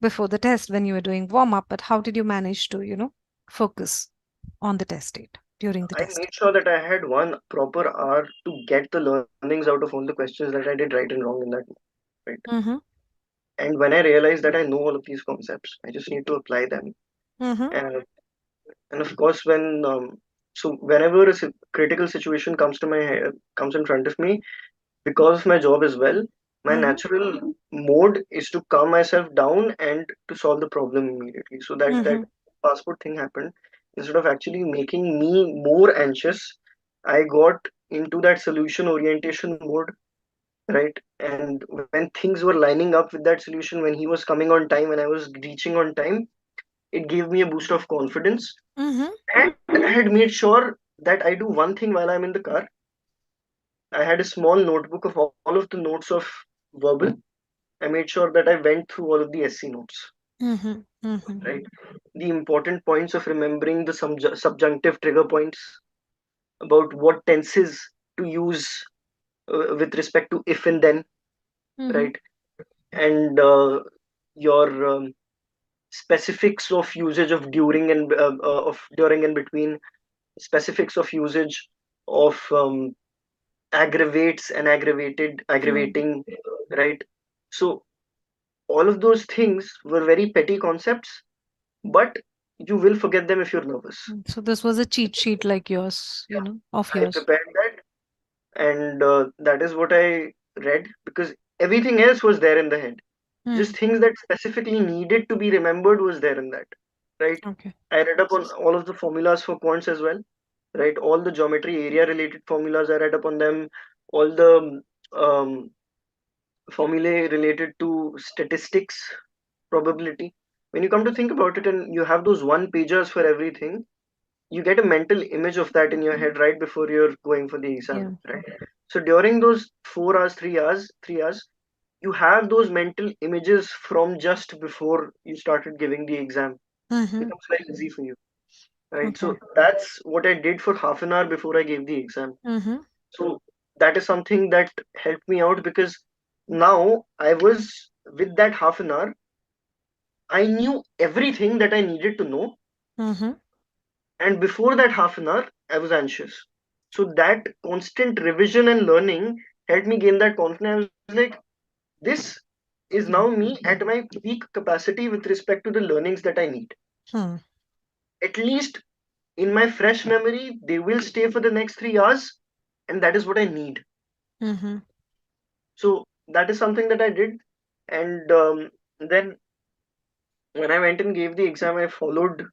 before the test when you were doing warm up, but how did you manage to, focus on the test date during the I test? made sure that I had one proper hour to get the learnings out of all the questions that I did right and wrong in that moment, right? Mm-hmm. And when I realized that I know all of these concepts, I just need to apply them. Mm-hmm. And and of course, so whenever a critical situation comes to my head, comes in front of me, because of my job as well, my Mm-hmm. natural mode is to calm myself down and to solve the problem immediately. So that Mm-hmm. passport thing happened. Instead of actually making me more anxious, I got into that solution orientation mode, right? And when things were lining up with that solution, when he was coming on time, when I was reaching on time, it gave me a boost of confidence. Mm-hmm. And I had made sure that I do one thing while I'm in the car. I had a small notebook of all of the notes of verbal. I made sure that I went through all of the SC notes. Mhm. Mhm. right? The important points of remembering the subjunctive trigger points about what tenses to use with respect to if and then, Mhm. right? And your specifics of usage of during and between, specifics of usage of aggravates and Mm. aggravating, right? So all of those things were very petty concepts, but you will forget them if you're nervous. So this was a cheat sheet like yours, of I yours. prepared that, and that is what I read because everything else was there in the head. Mm. Just things that specifically needed to be remembered was there in that, right? Okay. I read up on all of the formulas for quants as well, right? All the geometry area related formulas, I read up on them. All the formulae related to statistics, probability. When you come to think about it, and you have those one pagers for everything, you get a mental image of that in your head right before you're going for the exam, Yeah. right? So during those 4 hours, 3 hours, you have those mental images from just before you started giving the exam. Mhm. Becomes very easy for you, right? Okay. So that's what I did for half an hour before I gave the exam. Mhm. So that is something that helped me out because now I was with that half an hour, I knew everything that I needed to know. Mhm. And before that half an hour, I was anxious. So that constant revision and learning helped me gain that confidence. I was like, this is now me at my peak capacity with respect to the learnings that I need. Hmm. At least in my fresh memory, they will stay for the next 3 hours, and that is what I need. Mhm. So that is something that I did. And then when I went and gave the exam, I followed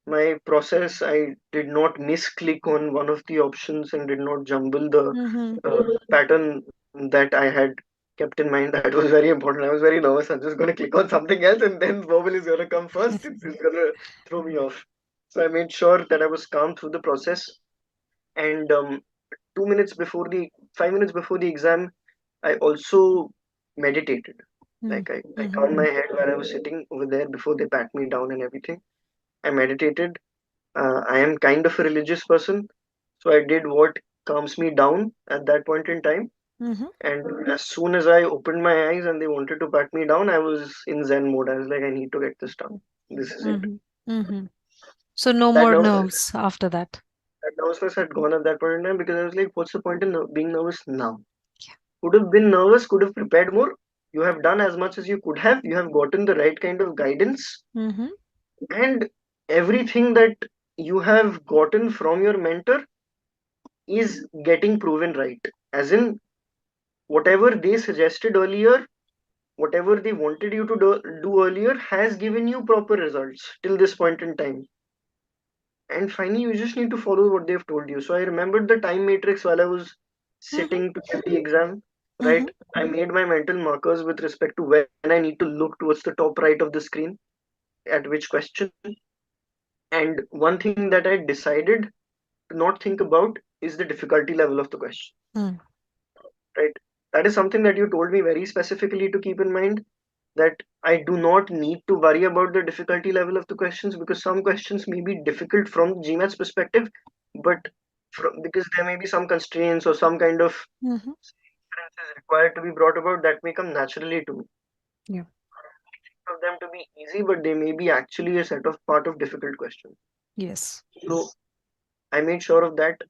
my process. I did not misclick on one of the options and did not jumble the Mhm. pattern that I had kept in mind. That was very important. I was very nervous. I'm just going to click on something else and then verbal is going to come first. It's going to throw me off. So I made sure that I was calm through the process. And 2 minutes before the 5 minutes before the exam, I also meditated. Mm. I Mhm. calmed my head while I was sitting over there before they pat me down and everything. I meditated. I am kind of a religious person, so I did what calms me down at that point in time. Mhm. And as soon as I opened my eyes and they wanted to pat me down, I was in Zen mode. I was like, I need to get this done. This is it. Mhm. Mhm. So no That more nervousness, nerves after that. that nervousness had gone at that point in time because I was like, what's the point in being nervous now? Yeah. Could have been nervous, could have prepared more. You have done as much as you could have. You have gotten the right kind of guidance, Mhm. and everything that you have gotten from your mentor is getting proven right. As in, whatever they suggested earlier, whatever they wanted you to do earlier, has given you proper results till this point in time. And finally, you just need to follow what they've told you. So I remembered the time matrix while I was Mhm. sitting to give the exam, right? Mhm. I made my mental markers with respect to when I need to look towards the top right of the screen at which question. And one thing that I decided to not think about is the difficulty level of the question, Mm. right? That is something that you told me very specifically to keep in mind, that I do not need to worry about the difficulty level of the questions because some questions may be difficult from GMAT's perspective, but because there may be some constraints or some kind of Mhm. inferences required to be brought about that may come naturally to me. Yeah. Of them to be easy, but they may be actually a set of part of difficult questions. Yes. So I made sure of that.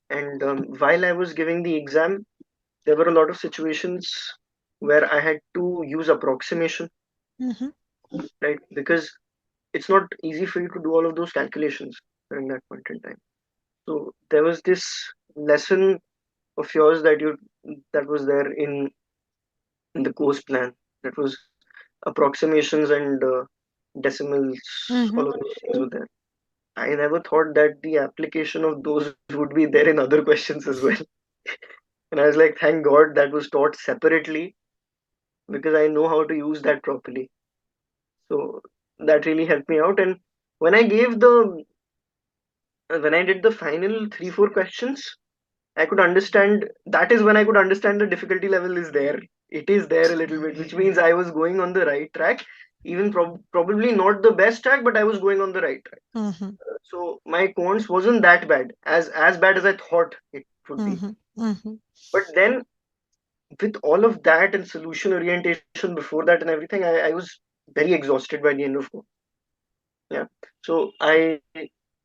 And while I was giving the exam, there were a lot of situations where I had to use approximation, Mhm. right? Because it's not easy for you to do all of those calculations during that point in time. So there was this lesson of yours that was there in the course plan. That was approximations and decimals. All Mhm. of those things were there. I never thought that the application of those would be there in other questions as well. And I was like, thank God that was taught separately because I know how to use that properly. So that really helped me out. And when I gave the when I did the final 3 4 questions, I could understand. That is when I could understand the difficulty level is there. It is there a little bit, which means I was going on the right track. even probably not the best track, but I was going on the right track. Mm-hmm. So my quants wasn't that bad, as bad as I thought it would be. Mm-hmm. Mm-hmm. But then with all of that and solution orientation before that and everything, I was very exhausted by the end of quant. Yeah. So I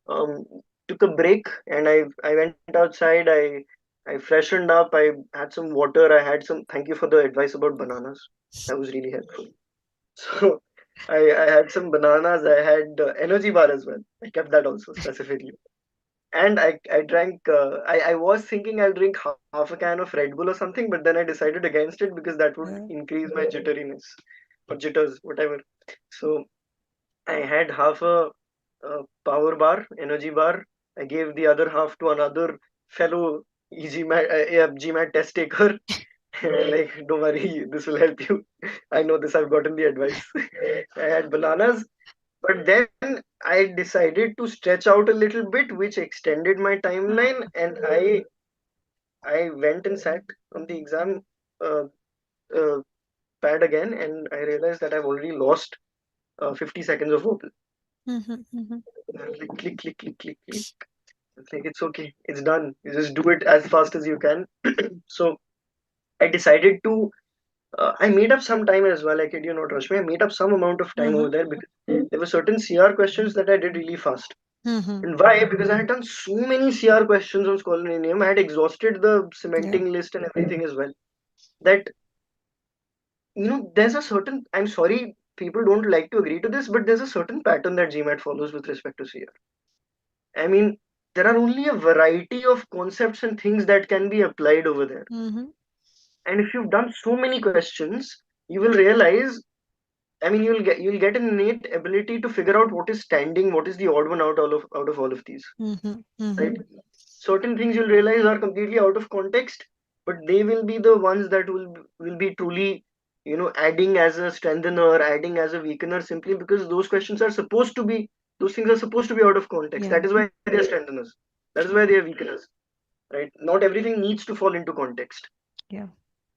um, took a break and I went outside. I freshened up. I had some water. I had some. Thank you for the advice about bananas. That was really helpful. So I had some bananas. I had energy bar as well. I kept that also specifically. And I drank. I was thinking I'll drink half a can of Red Bull or something, but then I decided against it because that would Yeah. increase my jitteriness or jitters, whatever. So I had half a power bar, energy bar. I gave the other half to another fellow GMAT test taker. Like, don't worry, this will help you. I know this, I've gotten the advice. I had bananas, but then I decided to stretch out a little bit, which extended my timeline, and I went and sat on the exam uh, uh, pad again, and I realized that I've already lost 50 seconds of verbal. Mm-hmm. Mm-hmm. Like click, click, click, click, click. It's like it's okay, it's done. You just do it as fast as you can. So I decided to. I made up some time as well. I kid you not, Rashmi. I made up some amount of time Mm-hmm. over there because there were certain CR questions that I did really fast. Mm-hmm. And why? Because I had done so many CR questions on Scholarinium. I had exhausted the Yeah. cementing list and everything as well. That there's a certain. I'm sorry, people don't like to agree to this, but there's a certain pattern that GMAT follows with respect to CR. I mean, there are only a variety of concepts and things that can be applied over there. Mm-hmm. And if you've done so many questions, you will realize, I mean, you'll get an innate ability to figure out what is standing, what is the odd one out of all of these, Mm-hmm. Mm-hmm. right? Certain things you'll realize are completely out of context, but they will be the ones that will be truly, adding as a strengthener, adding as a weakener, simply because those things are supposed to be out of context. Yeah. That is why they are strengtheners. That is why they are weakeners, right? Not everything needs to fall into context. Yeah.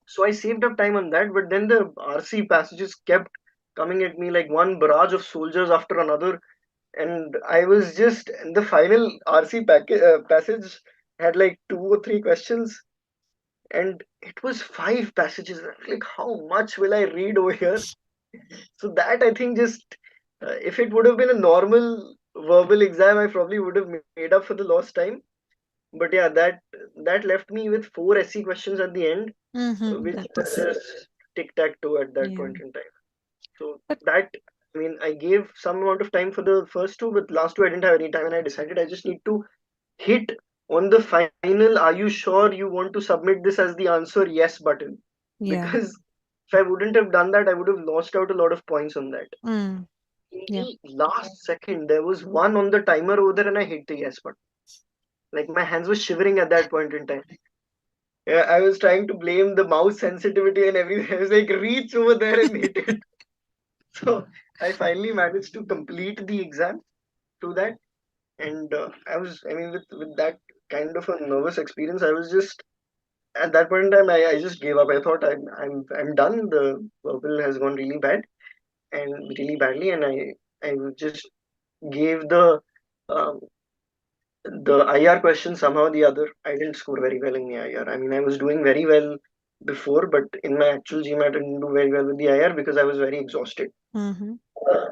So I saved up time on that, but then the RC passages kept coming at me like one barrage of soldiers after another, and I was just the final passage had like two or three questions, and it was five passages. I was like, how much will I read over here? So that I think just if it would have been a normal verbal exam, I probably would have made up for the lost time. But yeah, that left me with four SC questions at the end, Mm-hmm. which That was is. just tic-tac-toe at that Yeah. point in time. So But that, I mean, I gave some amount of time for the first two, but last two I didn't have any time, and I decided I just need to hit on the final, are you sure you want to submit this as the answer? Yes button. yeah. Because if I wouldn't have done that, I would have lost out a lot of points on that. Mm. In Yeah. the last second, there was one on the timer over there, and I hit the yes button. Like my hands were shivering at that point in time. Yeah, I was trying to blame the mouse sensitivity and everything. I was like, reach over there and hit it. So I finally managed to complete the exam through that. And I mean, with that kind of a nervous experience, I was just, at that point in time, I just gave up. I thought I'm done. The purple has gone really bad and really badly. And I just gave um, the IR question somehow or the other. I didn't score very well in the IR. I mean, I was doing very well before, but in my actual GMAT, I didn't do very well with the IR because I was very exhausted. Mm-hmm.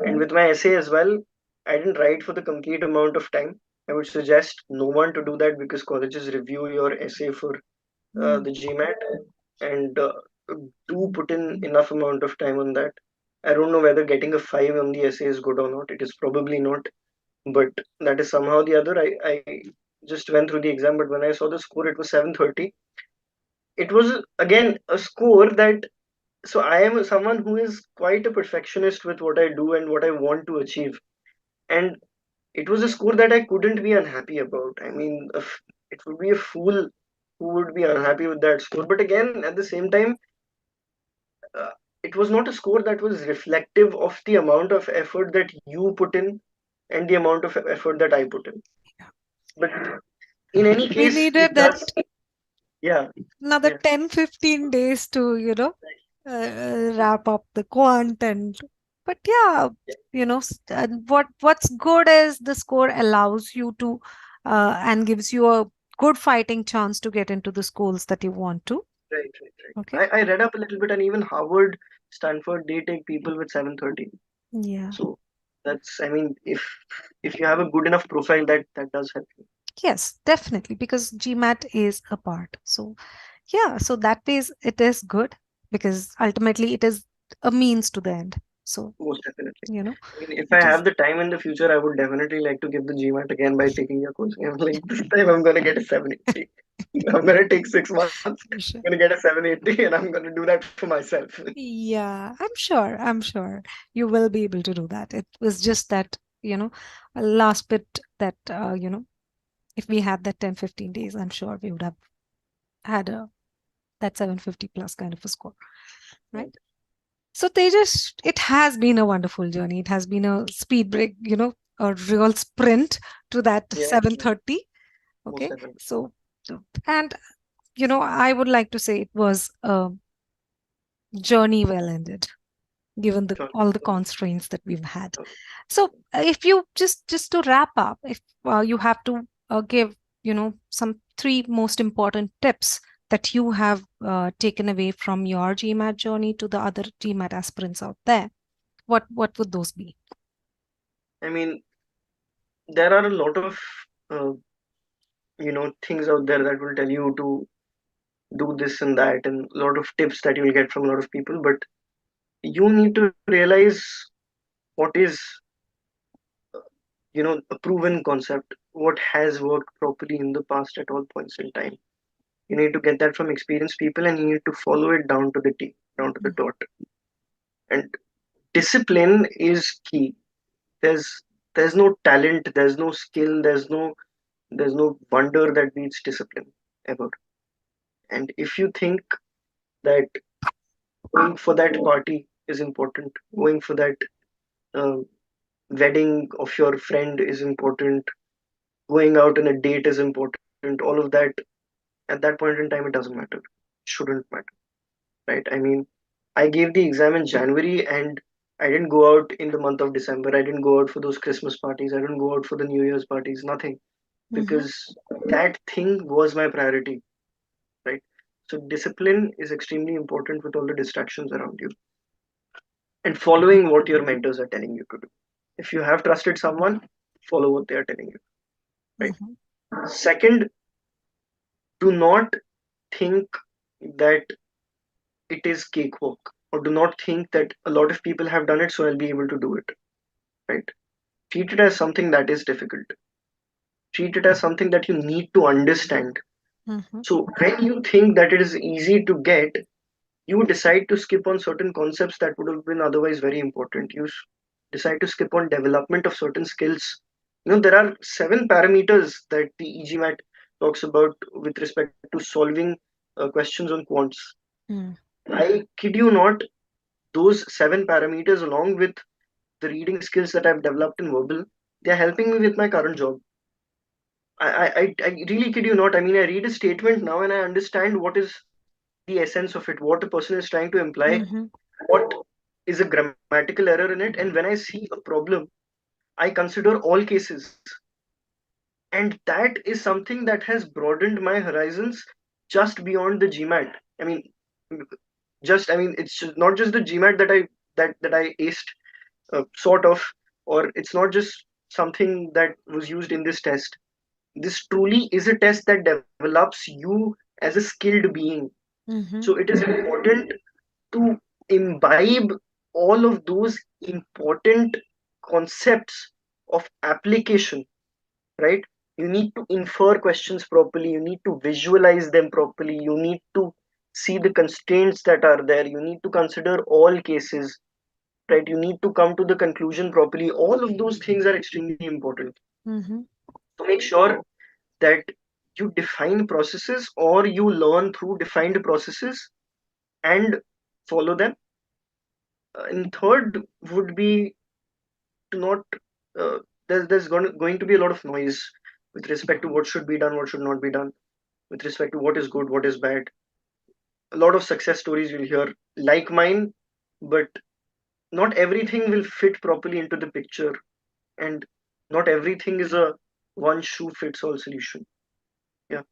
And with my essay as well, I didn't write for the complete amount of time. I would suggest no one to do that because colleges review your essay for Mm. the GMAT and do put in enough amount of time on that. I don't know whether getting a 5 on the essay is good or not. It is probably not, but that is somehow the other. I just went through the exam, but when I saw the score, it was 730. It was again a score that, so I am someone who is quite a perfectionist with what I do and what I want to achieve. And it was a score that I couldn't be unhappy about. I mean, it would be a fool who would be unhappy with that score. But again, at the same time, uh, it was not a score that was reflective of the amount of effort that you put in and the amount of effort that I put in. But in any We case, needed it that does. Yeah, another yeah. 10, 15 days to, wrap up the quant and But yeah, Yeah, what's good is the score allows you to and gives you a good fighting chance to get into the schools that you want to. right, right, Okay. right. I read up a little bit, and even Harvard, Stanford, they take people with 730. Yeah. So that's, I mean, if you have a good enough profile, that does help you. Yes, definitely, because GMAT is a part. So yeah, so that ways it is good because ultimately it is a means to the end. So, Most definitely. you know, I mean, if I it is have the time in the future, I would definitely like to give the GMAT again by taking your course. I'm like, this time I'm gonna get a 780. I'm gonna take 6 months. for sure. I'm gonna get a 780, and I'm gonna do that for myself. Yeah, I'm sure you will be able to do that. It was just that, a last bit that, if we had that 10-15 days, I'm sure we would have had that 750 plus kind of a score, right? Right. So Tejas, it has been a wonderful journey. It has been a speed break, a real sprint to that Yeah, 730. most Okay. definitely. So, and, I would like to say it was a journey well ended, given Sure. all the constraints that we've had. So, if you just to wrap up, if you have to give, some three most important tips that you have taken away from your GMAT journey to the other GMAT aspirants out there, what would those be? I mean, there are a lot of uh, things out there that will tell you to do this and that, and a lot of tips that you'll get from a lot of people. But you need to realize what is a proven concept, what has worked properly in the past at all points in time. You need to get that from experienced people, and you need to follow it down to the T, down to the dot. And discipline is key. There's no talent, there's no skill, there's no wonder that beats discipline ever. And if you think that going for that party is important, going for that uh, wedding of your friend is important, going out on a date is important, all of that, at that point in time, it doesn't matter. Shouldn't matter, right? I mean, I gave the exam in January, and I didn't go out in the month of December. I didn't go out for those Christmas parties. I didn't go out for the New Year's parties, nothing, Mm-hmm. because that thing was my priority, right? So discipline is extremely important with all the distractions around you, and following what your mentors are telling you to do. If you have trusted someone, follow what they are telling you, right? Mm-hmm. Second, do not think that it is cakewalk, or do not think that a lot of people have done it, so I'll be able to do it, right? Treat it as something that is difficult. Treat it as something that you need to understand. Mm-hmm. So when you think that it is easy to get, you decide to skip on certain concepts that would have been otherwise very important. Decide to skip on development of certain skills. There are 7 parameters that the e-GMAT talks about with respect to solving questions on quants. Mm-hmm. I kid you not, those 7 parameters, along with the reading skills that I've developed in verbal, they're helping me with my current job. I really kid you not. I mean, I read a statement now and I understand what is the essence of it, what a person is trying to imply, Mm-hmm. what is a grammatical error in it. And when I see a problem, I consider all cases. And that is something that has broadened my horizons just beyond the GMAT. I mean, it's not just the GMAT that I aced, sort of, or it's not just something that was used in this test. This truly is a test that develops you as a skilled being. Mm-hmm. So it is important to imbibe all of those important concepts of application, right? You need to infer questions properly, you need to visualize them properly, you need to see the constraints that are there, you need to consider all cases, right? You need to come to the conclusion properly. All of those things are extremely important. Mm-hmm. So make sure that you define processes, or you learn through defined processes and follow them. And third would be to not, uh, there's going to be a lot of noise with respect to what should be done, what should not be done, with respect to what is good, what is bad. A lot of success stories you'll hear, like mine, but not everything will fit properly into the picture, and not everything is a one shoe fits all solution. Yeah,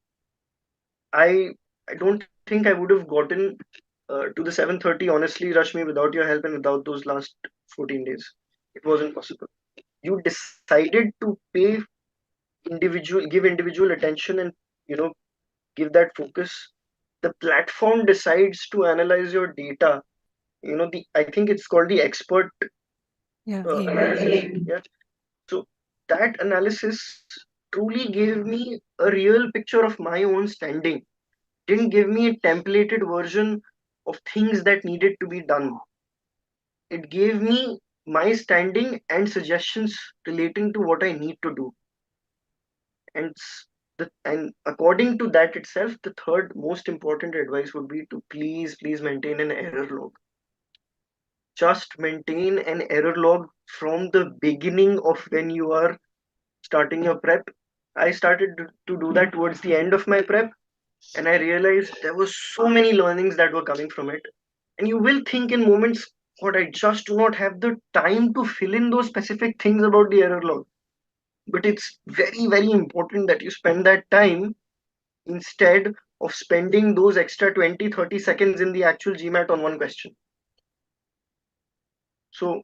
I I don't think I would have gotten to the 7:30 honestly, Rashmi, without your help and without those last 14 days. It wasn't possible. You decided to pay give individual attention, and you know give that focus. The platform decides to analyze your data. The I think it's called the expert Yeah, analysis. Yeah. So that analysis truly gave me a real picture of my own standing. Didn't give me a templated version of things that needed to be done. It gave me my standing and suggestions relating to what I need to do. And according to that itself, the third most important advice would be to please maintain an error log. Just maintain an error log from the beginning of when you are starting your prep. I started to do that towards the end of my prep, and I realized there were so many learnings that were coming from it. And you will think in moments, what, I just do not have the time to fill in those specific things about the error log. But it's very important that you spend that time instead of spending those extra 20-30 seconds in the actual GMAT on one question. So,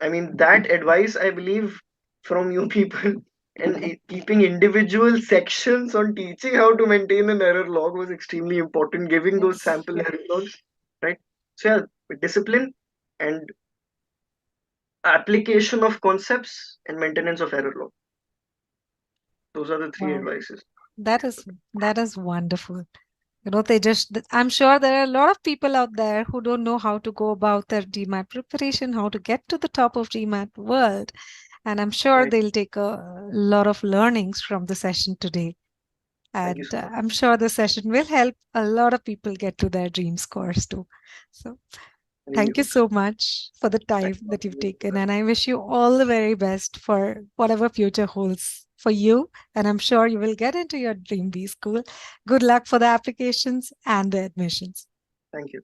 I mean, that advice, I believe, from you people, and keeping individual sections on teaching how to maintain an error log was extremely important, giving those yes, sample error logs, right? So, yeah, with discipline and application of concepts and maintenance of error log. Those are the three wow, advices. that is that is wonderful. They just, I'm sure there are a lot of people out there who don't know how to go about their GMAT preparation, how to get to the top of GMAT world. And I'm sure Right. they'll take a lot of learnings from the session today. Thank you And so much. I'm sure the session will help a lot of people get to their dream scores too. So I really thank you hope so. so much for the Thank time that you've taken. And I wish you all the very best for whatever future holds for you. And I'm sure you will get into your dream B school. Good luck for the applications and the admissions. Thank you.